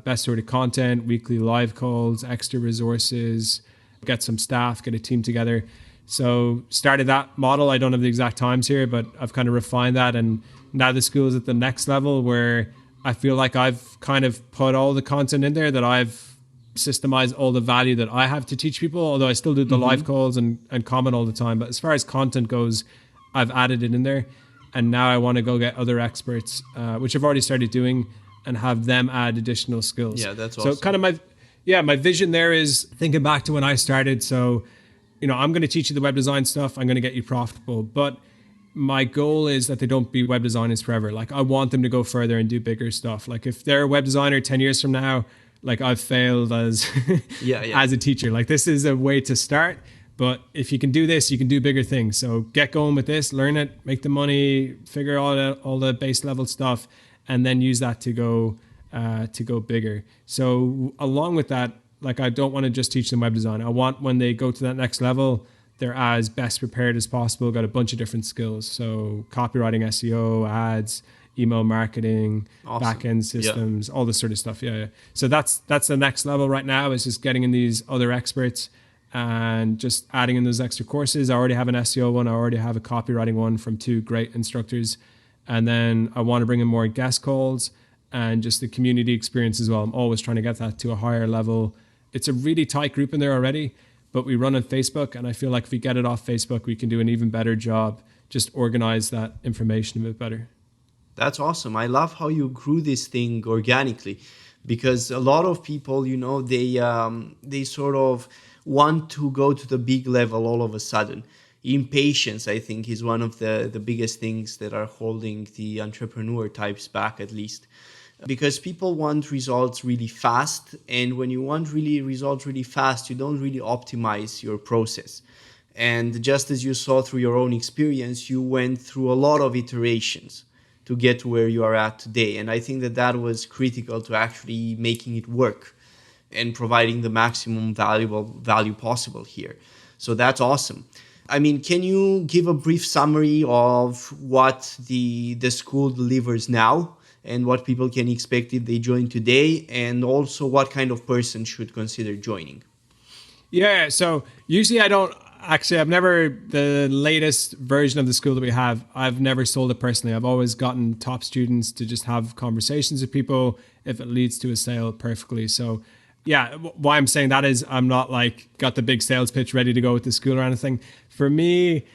Best sort of content, weekly live calls, extra resources, get some staff, get a team together. So started that model. I don't have the exact times here, but I've kind of refined that. And now the school is at the next level where I feel like I've kind of put all the content in there, that I've systemized all the value that I have to teach people, although I still do the live calls and comment all the time. But as far as content goes, I've added it in there. And now I want to go get other experts, which I've already started doing, and have them add additional skills. Yeah, that's awesome. So kind of my vision there is thinking back to when I started. So, I'm going to teach you the web design stuff. I'm going to get you profitable. But my goal is that they don't be web designers forever. Like, I want them to go further and do bigger stuff. Like, if they're a web designer 10 years from now, like, I've failed as as a teacher. Like, this is a way to start. But if you can do this, you can do bigger things. So get going with this, learn it, make the money, figure out all the base level stuff, and then use that to go bigger. So along with that, like, I don't want to just teach them web design. I want, when they go to that next level, they're as best prepared as possible, got a bunch of different skills. So copywriting, SEO, ads, email marketing, back-end systems, all this sort of stuff. Yeah. So that's the next level right now, is just getting in these other experts and just adding in those extra courses. I already have an SEO one. I already have a copywriting one from two great instructors. And then I want to bring in more guest calls and just the community experience as well. I'm always trying to get that to a higher level. It's a really tight group in there already, but we run on Facebook. And I feel like if we get it off Facebook, we can do an even better job, just organize that information a bit better. That's awesome. I love how you grew this thing organically, because a lot of people, they sort of want to go to the big level all of a sudden. Impatience, I think, is one of the biggest things that are holding the entrepreneur types back, at least. Because people want results really fast. And when you want results really fast, you don't really optimize your process. And just as you saw through your own experience, you went through a lot of iterations to get to where you are at today. And I think that was critical to actually making it work. and providing the maximum value possible here. So that's awesome. I mean, can you give a brief summary of what the school delivers now and what people can expect if they join today, and also what kind of person should consider joining? Yeah, so usually I've never, the latest version of the school that we have, I've never sold it personally. I've always gotten top students to just have conversations with people. If it leads to a sale, perfectly. So yeah, why I'm saying that is I'm not like got the big sales pitch ready to go with the school or anything. For me,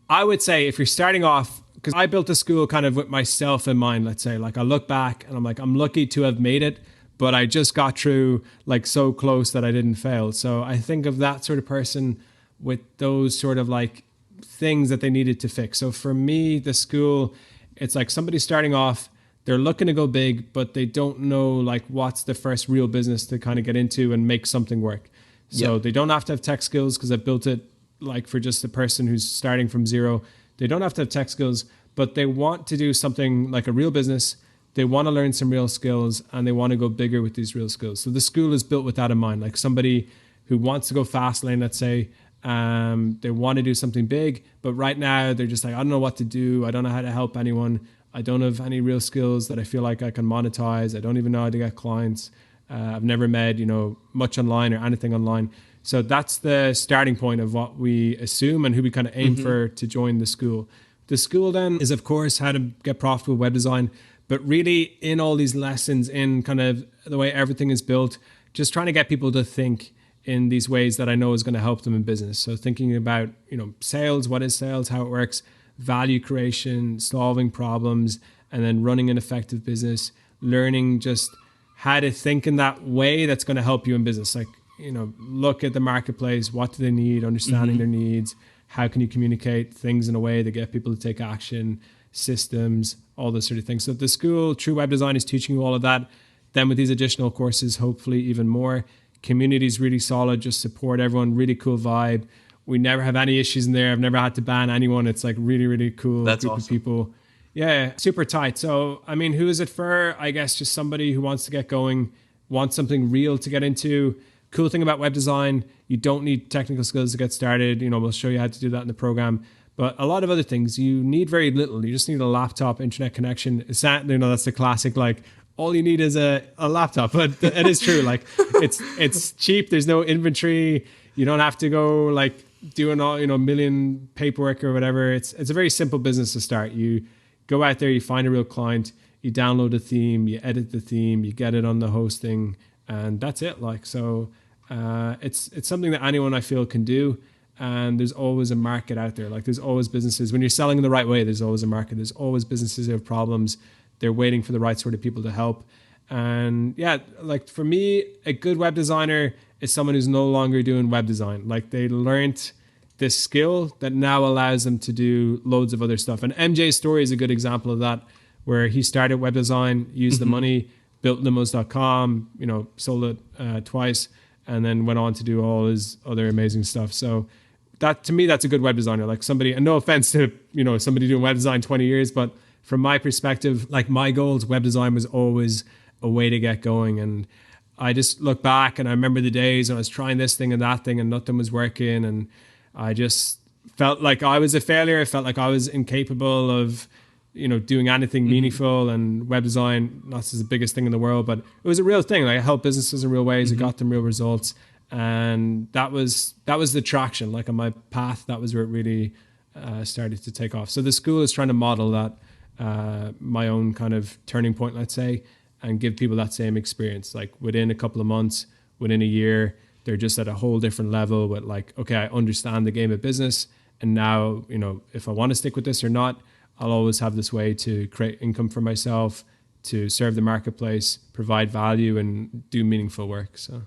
I would say if you're starting off, because I built the school kind of with myself in mind, let's say, like I look back and I'm like, I'm lucky to have made it, but I just got through like so close that I didn't fail. So I think of that sort of person with those sort of like things that they needed to fix. So for me, the school, it's like somebody starting off, they're looking to go big, but they don't know like what's the first real business to kind of get into and make something work. So They don't have to have tech skills, because I built it like for just the person who's starting from zero. They don't have to have tech skills, but they want to do something like a real business. They want to learn some real skills and they want to go bigger with these real skills. So the school is built with that in mind, like somebody who wants to go Fastlane, let's say. They want to do something big, but right now they're just like, I don't know what to do. I don't know how to help anyone. I don't have any real skills that I feel like I can monetize. I don't even know how to get clients. I've never made, much online or anything online. So that's the starting point of what we assume and who we kind of aim for to join the school. The school then is, of course, how to get profitable web design, but really in all these lessons, in kind of the way everything is built, just trying to get people to think in these ways that I know is going to help them in business. So thinking about, sales, what is sales, how it works, value creation, solving problems, and then running an effective business, learning just how to think in that way that's going to help you in business. Like, look at the marketplace, what do they need, understanding their needs, how can you communicate things in a way that get people to take action, systems, all those sort of things. So the school, True Web Design, is teaching you all of that. Then with these additional courses, hopefully even more. Community is really solid, just support everyone, really cool vibe. We never have any issues in there. I've never had to ban anyone. It's like really, really cool. That's group awesome. of people. Yeah, super tight. So, I mean, who is it for? I guess just somebody who wants to get going, wants something real to get into. Cool thing about web design, you don't need technical skills to get started. We'll show you how to do that in the program. But a lot of other things, you need very little. You just need a laptop, internet connection. It's that, that's the classic, like, all you need is a laptop. But it is true. Like, it's cheap. There's no inventory. You don't have to go like doing all, million paperwork or whatever. It's a very simple business to start. You go out there, you find a real client, you download a theme, you edit the theme, you get it on the hosting, and that's it. Like, so it's something that anyone I feel can do. And there's always a market out there. Like, there's always businesses. When you're selling in the right way, there's always a market. There's always businesses who have problems. They're waiting for the right sort of people to help. And yeah, like for me, a good web designer is someone who's no longer doing web design. Like, they learned this skill that now allows them to do loads of other stuff. And MJ's story is a good example of that, where he started web design, used the money, built limos.com, sold it twice, and then went on to do all his other amazing stuff. So that, to me, that's a good web designer. Like somebody, and no offense to, somebody doing web design 20 years, but from my perspective, like my goals, web design was always a way to get going. And I just look back and I remember the days when I was trying this thing and that thing and nothing was working. And I just felt like I was a failure. I felt like I was incapable of, doing anything meaningful. And web design, not the biggest thing in the world, but it was a real thing. Like, I helped businesses in real ways. It got them real results. And that was the traction. Like, on my path, that was where it really started to take off. So the school is trying to model that, my own kind of turning point, let's say, and give people that same experience. Like, within a couple of months, within a year, they're just at a whole different level with like, okay, I understand the game of business. And now, if I want to stick with this or not, I'll always have this way to create income for myself, to serve the marketplace, provide value, and do meaningful work. So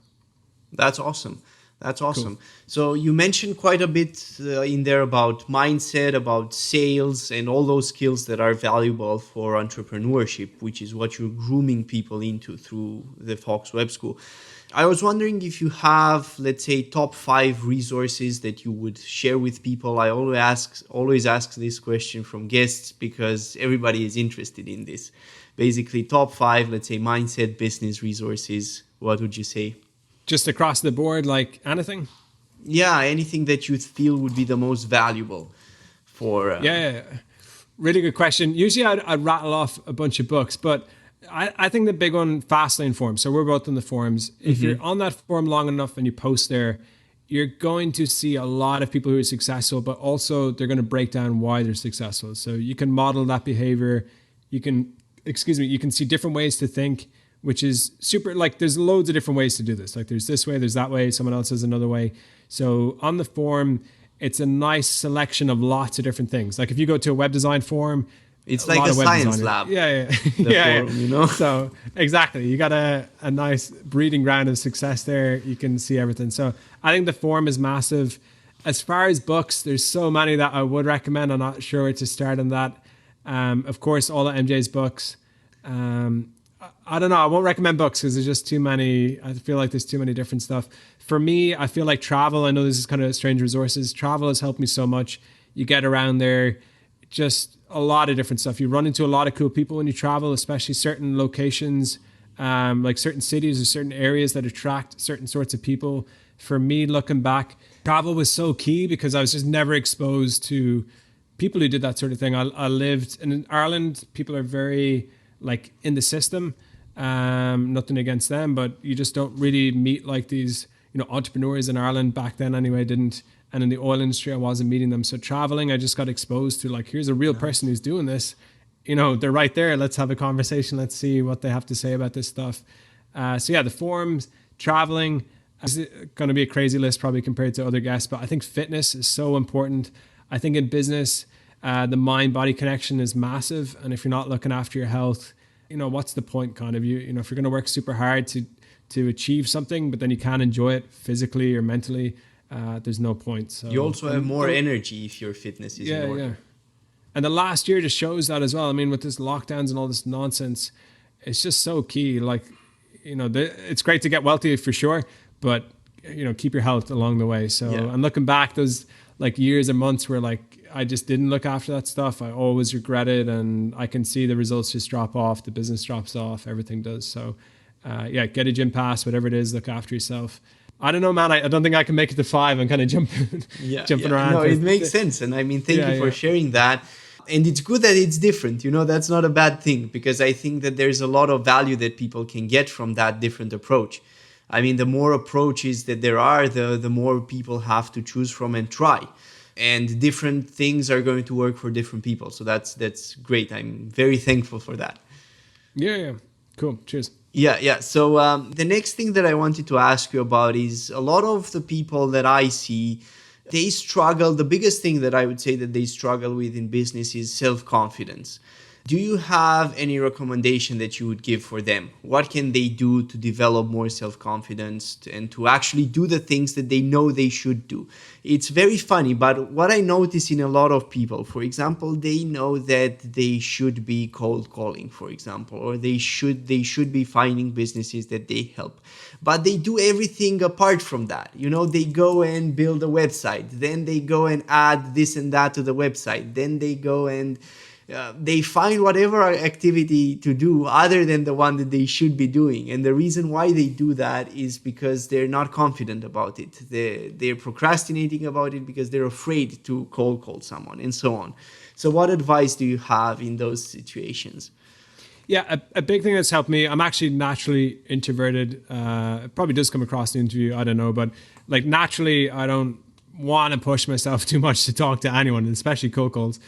that's awesome. That's awesome. Cool. So you mentioned quite a bit in there about mindset, about sales, and all those skills that are valuable for entrepreneurship, which is what you're grooming people into through the Fox Web School. I was wondering if you have, let's say, top 5 resources that you would share with people. I always ask this question from guests because everybody is interested in this. Basically, top 5, let's say, mindset business resources. What would you say? just across the board, like anything? Yeah, anything that you feel would be the most valuable for... Yeah. Really good question. Usually I'd rattle off a bunch of books, but I think the big one, Fastlane forum. So we're both in the forums. If you're on that forum long enough and you post there, you're going to see a lot of people who are successful, but also they're going to break down why they're successful. So you can model that behavior. You can see different ways to think, which is super. Like there's loads of different ways to do this. Like there's this way, there's that way, someone else has another way. So on the forum, it's a nice selection of lots of different things. Like if you go to a web design forum, it's like a science lab. Yeah. Forum, you know? So exactly, you got a nice breeding ground of success there. You can see everything. So I think the forum is massive. As far as books, there's so many that I would recommend. I'm not sure where to start on that. Of course, all of MJ's books. I don't know. I won't recommend books because there's just too many. I feel like there's too many different stuff. For me, I feel like travel. I know this is kind of strange resources. Travel has helped me so much. You get around there, just a lot of different stuff. You run into a lot of cool people when you travel, especially certain locations, like certain cities or certain areas that attract certain sorts of people. For me, looking back, travel was so key because I was just never exposed to people who did that sort of thing. I lived in Ireland. People are very like in the system. Nothing against them, but you just don't really meet like these, entrepreneurs in Ireland back then anyway, didn't. And in the oil industry, I wasn't meeting them. So traveling, I just got exposed to like, here's a real person who's doing this. They're right there. Let's have a conversation. Let's see what they have to say about this stuff. So yeah, the forums, traveling is going to be a crazy list probably compared to other guests, but I think fitness is so important. I think in business, the mind-body connection is massive. And if you're not looking after your health, what's the point kind of if you're going to work super hard to achieve something, but then you can't enjoy it physically or mentally, there's no point. So you also have more energy if your fitness is in order. Yeah. And the last year just shows that as well. I mean, with this lockdowns and all this nonsense, it's just so key. Like, it's great to get wealthy for sure, but keep your health along the way. So I'm looking back those like years and months where like I just didn't look after that stuff. I always regret it, and I can see the results just drop off. The business drops off. Everything does. So get a gym pass, whatever it is. Look after yourself. I don't know, man. I don't think I can make it to 5. I'm kind of jumping around. No, it makes sense. And I mean, thank you for sharing that. And it's good that it's different. That's not a bad thing, because I think that there's a lot of value that people can get from that different approach. I mean, the more approaches that there are, the more people have to choose from and try. And different things are going to work for different people. So that's great. I'm very thankful for that. Yeah. Cool. Cheers. Yeah. So the next thing that I wanted to ask you about is a lot of the people that I see, they struggle. The biggest thing that I would say that they struggle with in business is self-confidence. Do you have any recommendation that you would give for them? What can they do to develop more self-confidence and to actually do the things that they know they should do? It's very funny, but what I notice in a lot of people, for example, they know that they should be cold calling, for example, or they should be finding businesses that they help. But they do everything apart from that. They go and build a website, then they go and add this and that to the website, then they go and they find whatever activity to do other than the one that they should be doing. And the reason why they do that is because they're not confident about it. They're procrastinating about it because they're afraid to cold call someone and so on. So what advice do you have in those situations? Yeah, a big thing that's helped me, I'm actually naturally introverted. It probably does come across in the interview, I don't know. But like naturally, I don't want to push myself too much to talk to anyone, especially cold calls.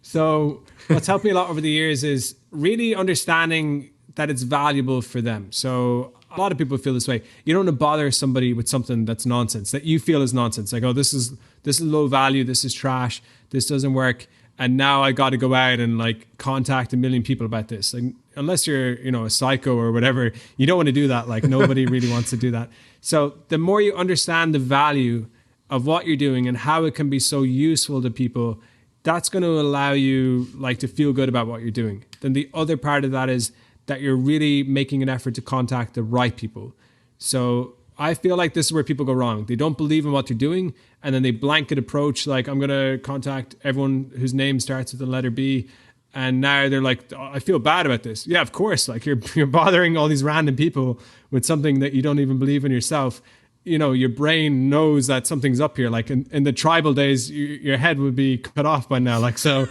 So what's helped me a lot over the years is really understanding that it's valuable for them. So a lot of people feel this way. You don't want to bother somebody with something that's nonsense, that you feel is nonsense. Like, oh, this is low value. This is trash. This doesn't work. And now I got to go out and like contact 1 million people about this. Like, unless you're, a psycho or whatever, you don't want to do that. Like nobody really wants to do that. So the more you understand the value of what you're doing and how it can be so useful to people, that's going to allow you like to feel good about what you're doing. Then the other part of that is that you're really making an effort to contact the right people. So I feel like this is where people go wrong. They don't believe in what they're doing, and then they blanket approach like, I'm going to contact everyone whose name starts with the letter B. And now they're like, oh, I feel bad about this. Yeah, of course. Like you're bothering all these random people with something that you don't even believe in yourself. You know, your brain knows that something's up here. Like in the tribal days, your head would be cut off by now. Like, so,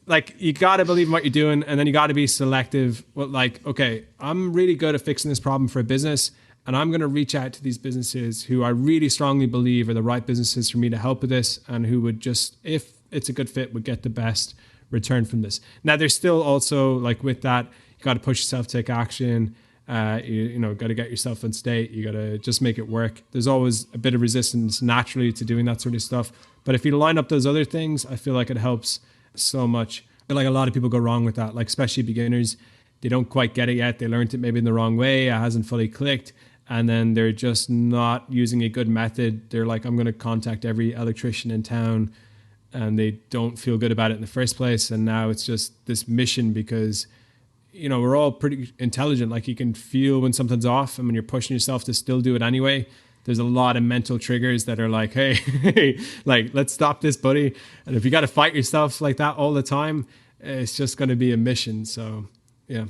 like you got to believe in what you're doing, and then you got to be selective. Well, like, okay, I'm really good at fixing this problem for a business, and I'm going to reach out to these businesses who I really strongly believe are the right businesses for me to help with this, and who would just, if it's a good fit, would get the best return from this. Now, there's still also, like with that, you got to push yourself, take action. You know, got to get yourself in state. You got to just make it work. There's always a bit of resistance naturally to doing that sort of stuff. But if you line up those other things, I feel like it helps so much. I feel like a lot of people go wrong with that, like especially beginners. They don't quite get it yet. They learned it maybe in the wrong way. It hasn't fully clicked. And then they're just not using a good method. They're like, I'm going to contact every electrician in town. And they don't feel good about it in the first place. And now it's just this mission because, you know, we're all pretty intelligent. Like you can feel when something's off, and when you're pushing yourself to still do it anyway, there's a lot of mental triggers that are like, hey, like, let's stop this, buddy. And if you got to fight yourself like that all the time, it's just going to be a mission. So, yeah.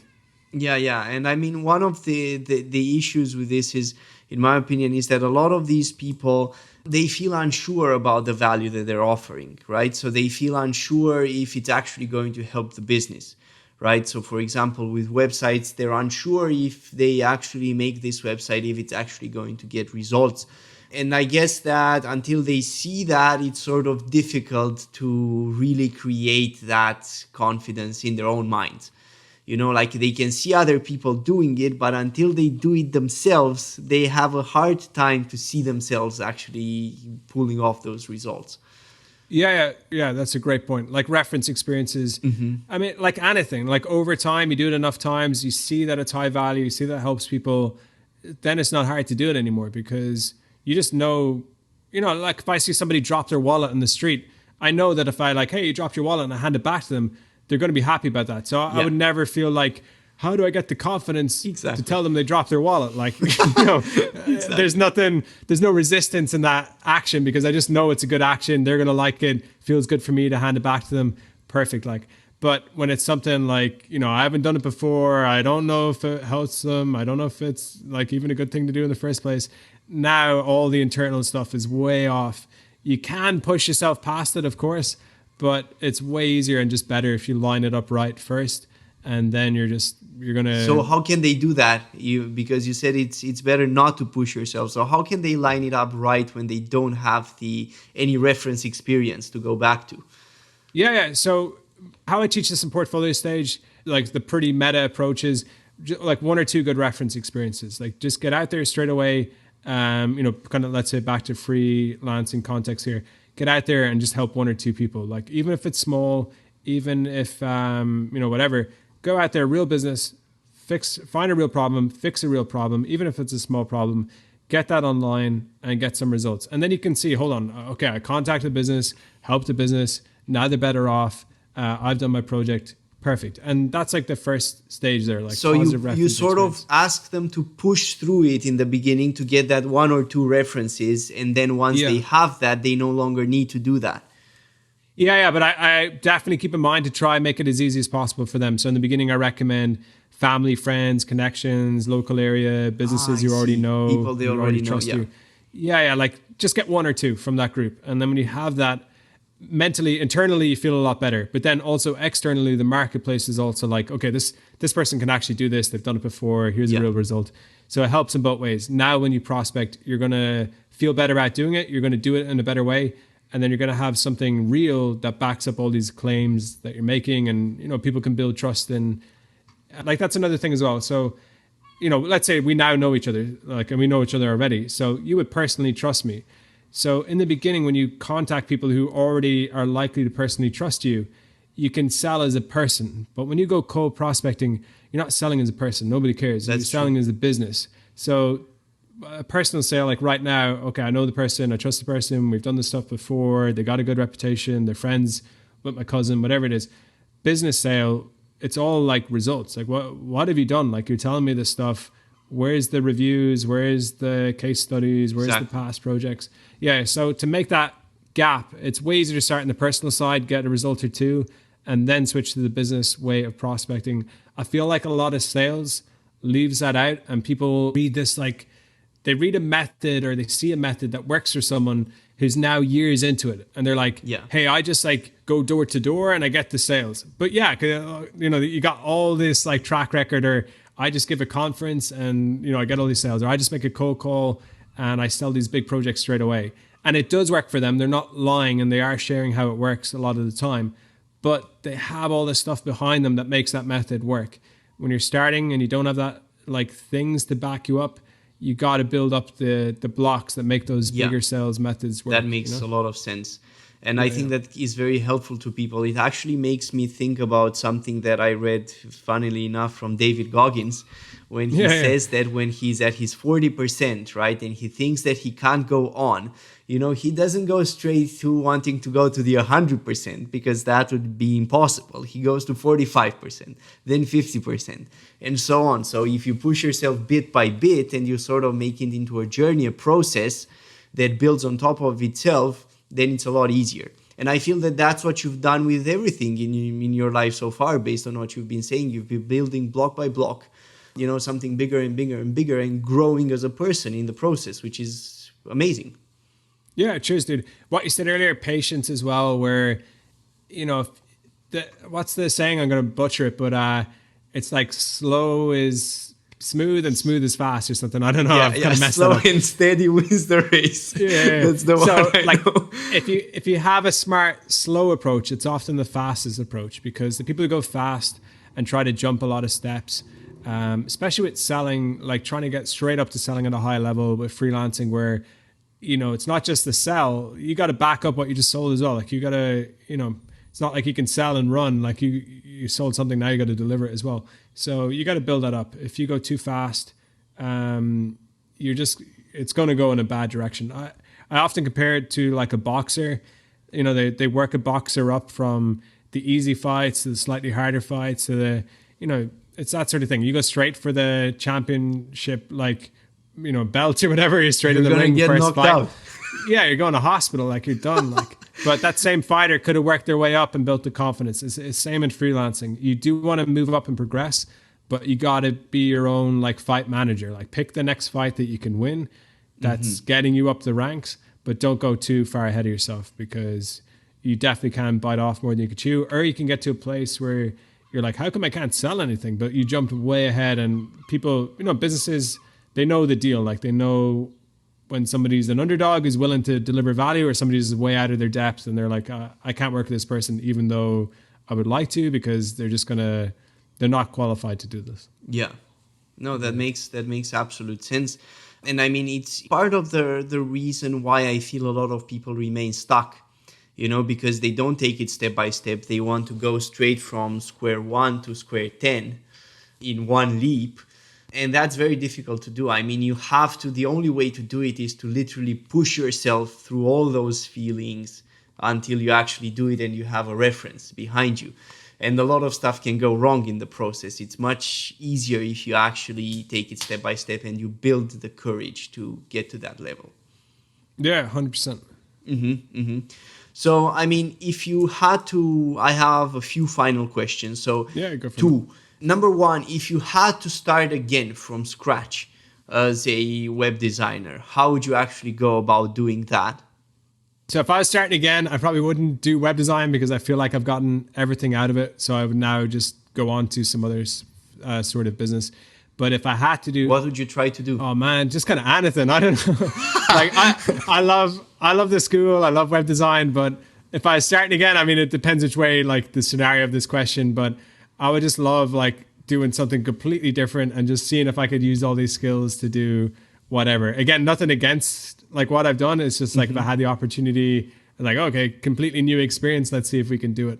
Yeah. And I mean, one of the issues with this is, in my opinion, is that a lot of these people, they feel unsure about the value that they're offering, right? So they feel unsure if it's actually going to help the business, right? So for example, with websites, they're unsure if they actually make this website, if it's actually going to get results. And I guess that until they see that, it's sort of difficult to really create that confidence in their own minds. You know, like they can see other people doing it, but until they do it themselves, they have a hard time to see themselves actually pulling off those results. Yeah, that's a great point. Like reference experiences. Mm-hmm. I mean, like anything, like over time, you do it enough times, you see that it's high value, you see that it helps people, then it's not hard to do it anymore because you just know, you know, like if I see somebody drop their wallet in the street, I know that if I like, hey, you dropped your wallet and I hand it back to them, they're going to be happy about that. So I would never feel like, how do I get the confidence to tell them they dropped their wallet? Like, you know, there's no resistance in that action because I just know it's a good action. They're going to like it. Feels good for me to hand it back to them. Perfect. Like, but when it's something like, you know, I haven't done it before. I don't know if it helps them. I don't know if it's like even a good thing to do in the first place. Now all the internal stuff is way off. You can push yourself past it, of course, but it's way easier and just better if you line it up right first, and then you're gonna. So how can they do that? Because you said it's better not to push yourself. So how can they line it up right when they don't have any reference experience to go back to? Yeah. So how I teach this in portfolio stage, like the pretty meta approach is like 1 or 2 good reference experiences. Like just get out there straight away. You know, kind of let's say back to freelancing context here. Get out there and just help 1 or 2 people. Like even if it's small, even if you know, whatever, go out there, real business, find a real problem, fix a real problem, even if it's a small problem, get that online and get some results. And then you can see, hold on, okay, I contacted the business, helped the business, now they're better off. I've done my project. Perfect. And that's like the first stage there. Like so you sort of ask them to push through it in the beginning to get that 1 or 2 references. And then once they have that, they no longer need to do that. Yeah. But I definitely keep in mind to try and make it as easy as possible for them. So in the beginning, I recommend family, friends, connections, local area, businesses you already know. People they already trust know. You. Yeah. Like just get 1 or 2 from that group. And then when you have that, mentally, internally, you feel a lot better. But then also externally, the marketplace is also like, okay, this person can actually do this. They've done it before. Here's a real result. So it helps in both ways. Now, when you prospect, you're going to feel better about doing it. You're going to do it in a better way. And then you're going to have something real that backs up all these claims that you're making. And, you know, people can build trust in. Like, that's another thing as well. So, you know, let's say we now know each other, like, and we know each other already. So you would personally trust me. So in the beginning, when you contact people who already are likely to personally trust you, you can sell as a person. But when you go cold prospecting, you're not selling as a person. Nobody cares. You're selling as a business. So a personal sale, like right now, okay, I know the person, I trust the person, we've done this stuff before, they got a good reputation, they're friends with my cousin, whatever it is. Business sale, it's all like results. Like what have you done? Like you're telling me this stuff. Where's the reviews? Where's the case studies? Where's the past projects? Yeah, so to make that gap, it's way easier to start in the personal side, get a result or 2, and then switch to the business way of prospecting. I feel like a lot of sales leaves that out, and people read this like they read a method or they see a method that works for someone who's now years into it, and they're like, hey, I just like go door to door and I get the sales. But yeah, you know, you got all this like track record, or I just give a conference and, you know, I get all these sales, or I just make a cold call and I sell these big projects straight away. And it does work for them. They're not lying, and they are sharing how it works a lot of the time, but they have all this stuff behind them that makes that method work. When you're starting and you don't have that like things to back you up, you got to build up the blocks that make those bigger sales methods work. That makes a lot of sense. And I think that is very helpful to people. It actually makes me think about something that I read, funnily enough, from David Goggins, when he says that when he's at his 40%, right, and he thinks that he can't go on, you know, he doesn't go straight to wanting to go to the 100%, because that would be impossible. He goes to 45%, then 50%, and so on. So if you push yourself bit by bit and you sort of make it into a journey, a process that builds on top of itself, then it's a lot easier. And I feel that that's what you've done with everything in your life so far, based on what you've been saying. You've been building block by block, you know, something bigger and bigger and bigger, and growing as a person in the process, which is amazing. Yeah, cheers, dude. What you said earlier, patience as well, where, you know, what's the saying? I'm going to butcher it, but it's like slow is smooth and smooth is fast or something. I don't know. I've kind of messed slow that up. And steady wins the race. Yeah. That's the one. So, I like, know. if you have a smart, slow approach, it's often the fastest approach, because the people who go fast and try to jump a lot of steps, especially with selling, like trying to get straight up to selling at a high level with freelancing, where, you know, it's not just the sell, you got to back up what you just sold as well. Like you got to, you know, it's not like you can sell and run. Like you sold something, now you got to deliver it as well. So you got to build that up. If you go too fast, it's going to go in a bad direction. I often compare it to like a boxer. You know, they work a boxer up from the easy fights to the slightly harder fights to the, you know, it's that sort of thing. You go straight for the championship, like, you know, belt or whatever, you're straight in the ring get first knocked fight. out. Yeah, you're going to hospital, like you're done. Like, but that same fighter could have worked their way up and built the confidence. It's same in freelancing. You do want to move up and progress, but you got to be your own like fight manager. Like pick the next fight that you can win, that's getting you up the ranks, but don't go too far ahead of yourself, because you definitely can bite off more than you can chew. Or you can get to a place where you're like, how come I can't sell anything? But you jumped way ahead, and people, you know, businesses, they know the deal. Like they know when somebody's an underdog is willing to deliver value, or somebody's way out of their depth and they're like, I can't work with this person even though I would like to, because they're not qualified to do this. Yeah. No, that makes absolute sense. And I mean, it's part of the reason why I feel a lot of people remain stuck, you know, because they don't take it step by step. They want to go straight from square one to square 10 in one leap. And that's very difficult to do. I mean, you have to, the only way to do it is to literally push yourself through all those feelings until you actually do it and you have a reference behind you. And a lot of stuff can go wrong in the process. It's much easier if you actually take it step by step and you build the courage to get to that level. Yeah, 100%. So, I mean, if you had to, I have a few final questions. So, yeah, go for two. Number one, if you had to start again from scratch as a web designer, how would you actually go about doing that? So if I was starting again, I probably wouldn't do web design, because I feel like I've gotten everything out of it. So I would now just go on to some other sort of business. But if I had to do, what would you try to do? Oh man, just kind of anything. I don't know. Like I love the school. I love web design. But if I was starting again, I mean, it depends which way, like the scenario of this question. But I would just love like doing something completely different and just seeing if I could use all these skills to do whatever. Again, nothing against like what I've done. It's just like if I had the opportunity, like, okay, completely new experience. Let's see if we can do it.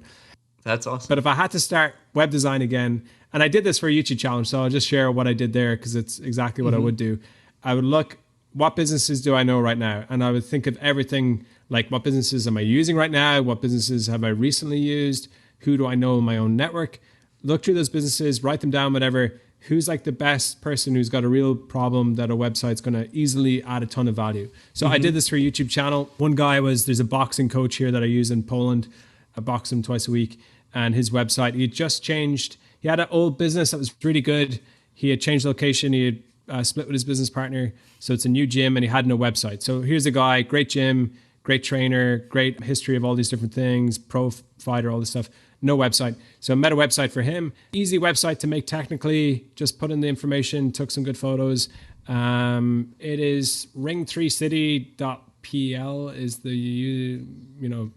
That's awesome. But if I had to start web design again, and I did this for a YouTube challenge, so I'll just share what I did there because it's exactly what I would do. I would look, what businesses do I know right now? And I would think of everything like, what businesses am I using right now? What businesses have I recently used? Who do I know in my own network? Look through those businesses, write them down, whatever. Who's like the best person who's got a real problem that a website's going to easily add a ton of value? So I did this for a YouTube channel. One guy there's a boxing coach here that I use in Poland. I box him twice a week. and his website. He had just changed. He had an old business that was really good. He had changed location. He had split with his business partner. So it's a new gym and he had no website. So here's a guy, great gym, great trainer, great history of all these different things, pro fighter, all this stuff. No website. So I made a website for him. Easy website to make technically. Just put in the information, took some good photos. It is ring3city.pl is the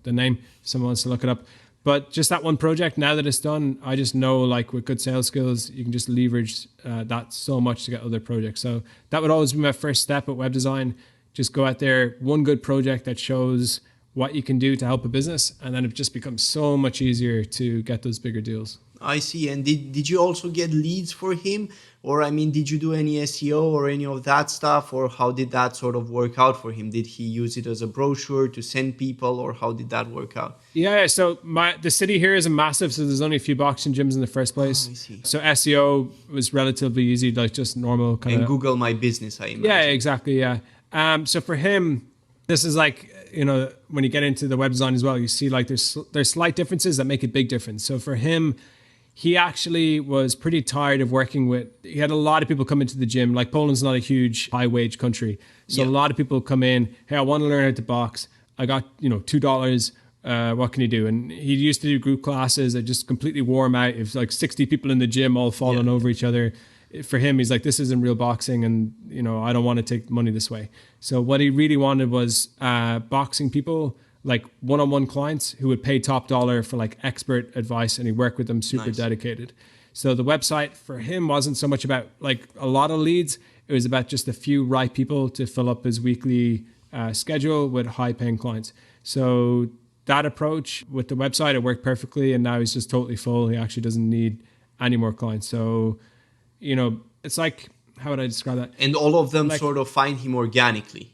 name. If someone wants to look it up. But just that one project, now that it's done, I just know like with good sales skills, you can just leverage that so much to get other projects. So that would always be my first step at web design. Just go out there, one good project that shows what you can do to help a business. And then it just becomes so much easier to get those bigger deals. I see. And did you also get leads for him? Or, I mean, did you do any SEO or any of that stuff? Or how did that sort of work out for him? Did he use it as a brochure to send people, or how did that work out? Yeah, so the city here isn't massive, so there's only a few boxing gyms in the first place. Oh, I see. So SEO was relatively easy, like just normal kind of... And Google My Business, I imagine. Yeah, exactly, yeah. So for him, this is like, when you get into the web design as well, you see like there's slight differences that make a big difference. So for him, he actually was pretty tired of working with, he had a lot of people come into the gym. Like Poland's not a huge high wage country. So a lot of people come in, hey, I want to learn how to box. I got, $2. What can you do? And he used to do group classes that just completely wore him out. It was like 60 people in the gym all falling over each other. For him, he's like, this isn't real boxing, and I don't want to take money this way. So what he really wanted was boxing people, like one-on-one clients who would pay top dollar for like expert advice, and he worked with them super dedicated. So the website for him wasn't so much about like a lot of leads. It was about just a few right people to fill up his weekly schedule with high-paying clients. So that approach with the website, it worked perfectly, and now he's just totally full. He actually doesn't need any more clients. So it's like, how would I describe that? And all of them sort of find him organically.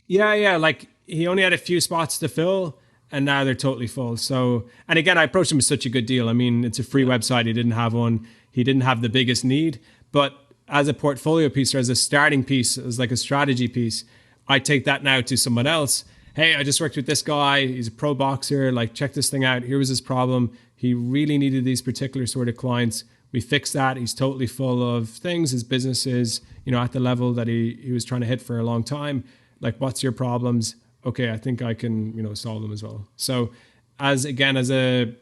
Yeah. Like he only had a few spots to fill and now they're totally full. So, and again, I approached him with such a good deal. I mean, it's a free website. He didn't have one. He didn't have the biggest need, but as a portfolio piece or as a starting piece, as like a strategy piece, I take that now to someone else. Hey, I just worked with this guy. He's a pro boxer. Like, check this thing out. Here was his problem. He really needed these particular sort of clients. We fixed that. He's totally full of things. His business is, at the level that he was trying to hit for a long time. Like, what's your problems? Okay, I think I can, solve them as well. So as a,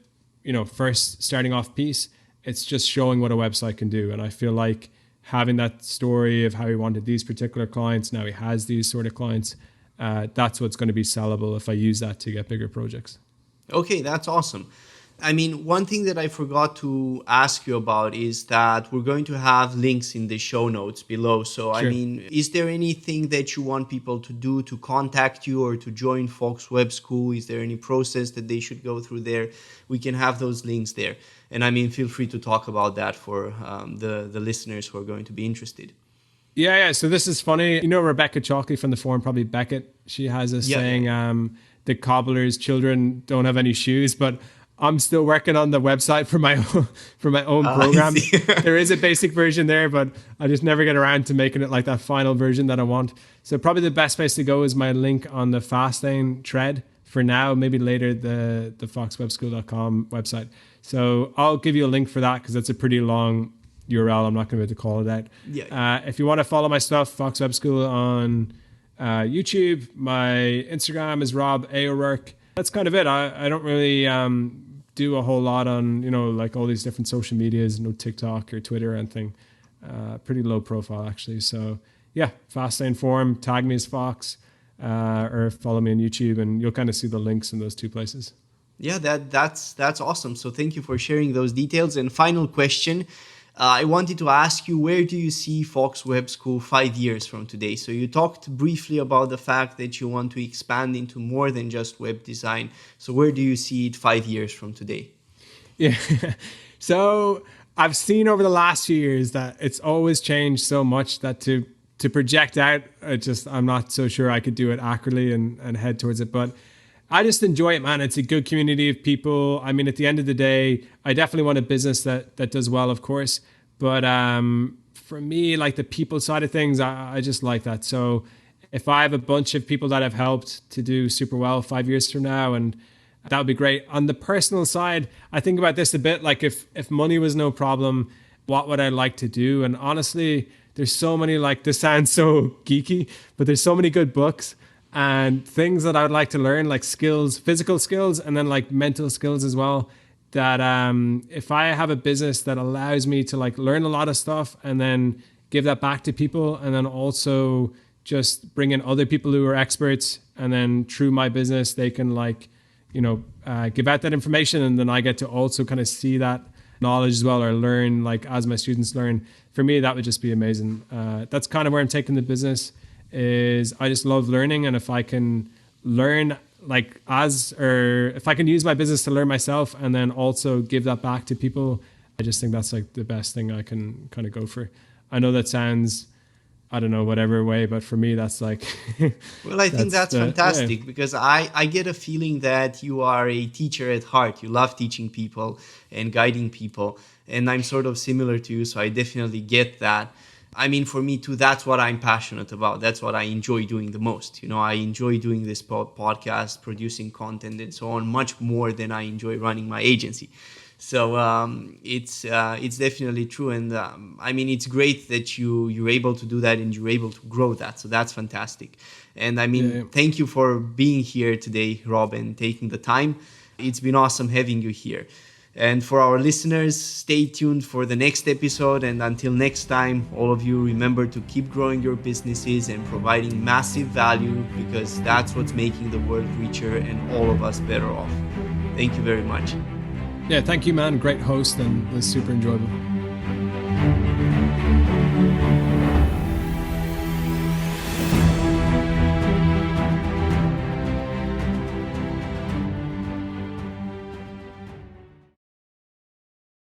first starting off piece, it's just showing what a website can do. And I feel like having that story of how he wanted these particular clients, now he has these sort of clients, that's what's going to be sellable if I use that to get bigger projects. Okay, that's awesome. I mean, one thing that I forgot to ask you about is that we're going to have links in the show notes below. So, sure. I mean, is there anything that you want people to do to contact you or to join Fox Web School? Is there any process that they should go through there? We can have those links there. And I mean, feel free to talk about that for the listeners who are going to be interested. Yeah. So this is funny. Rebecca Chalkley from the forum, probably Beckett. She has a saying, the cobbler's children don't have any shoes, but I'm still working on the website for my own program. There is a basic version there, but I just never get around to making it like that final version that I want. So probably the best place to go is my link on the Fastlane thread for now, maybe later the foxwebschool.com website. So I'll give you a link for that because it's a pretty long URL. I'm not going to be able to call it out. If you want to follow my stuff, Fox Web School on YouTube. My Instagram is Rob A. O'Rourke. That's kind of it. I don't really do a whole lot on, like all these different social medias, no TikTok or Twitter or anything. Pretty low profile, actually. So, yeah, Fastlane forum, tag me as Fox, or follow me on YouTube, and you'll kind of see the links in those two places. Yeah, that's awesome. So thank you for sharing those details. And final question, I wanted to ask you, where do you see Fox Web School 5 years from today? So you talked briefly about the fact that you want to expand into more than just web design. So where do you see it 5 years from today? Yeah, so I've seen over the last few years that it's always changed so much that to project out, I'm not so sure I could do it accurately and head towards it. But I just enjoy it, man. It's a good community of people. I mean, at the end of the day, I definitely want a business that does well, of course. But for me, like the people side of things, I just like that. So if I have a bunch of people that I've helped to do super well 5 years from now, and that would be great. On the personal side, I think about this a bit, like if money was no problem, what would I like to do? And honestly, there's so many, like, this sounds so geeky, but there's so many good books and things that I would like to learn, like skills, physical skills, and then like mental skills as well. That if I have a business that allows me to like learn a lot of stuff and then give that back to people, and then also just bring in other people who are experts, and then through my business they can like, give out that information, and then I get to also kind of see that knowledge as well, or learn like as my students learn. For me, that would just be amazing. That's kind of where I'm taking the business. Is I just love learning, and if I can learn if I can use my business to learn myself and then also give that back to people, I just think that's like the best thing I can kind of go for. I know that sounds, I don't know, whatever way, but for me, that's like... Well, I think that's fantastic, because I get a feeling that you are a teacher at heart. You love teaching people and guiding people. And I'm sort of similar to you, so I definitely get that. I mean, for me too, that's what I'm passionate about. That's what I enjoy doing the most. I enjoy doing this podcast, producing content and so on, much more than I enjoy running my agency. So it's definitely true. And I mean, it's great that you're able to do that and you're able to grow that. So that's fantastic. And I mean, Thank you for being here today, Rob, and taking the time. It's been awesome having you here. And for our listeners, stay tuned for the next episode. And until next time, all of you, remember to keep growing your businesses and providing massive value, because that's what's making the world richer and all of us better off. Thank you very much. Yeah, thank you, man. Great host, and it was super enjoyable.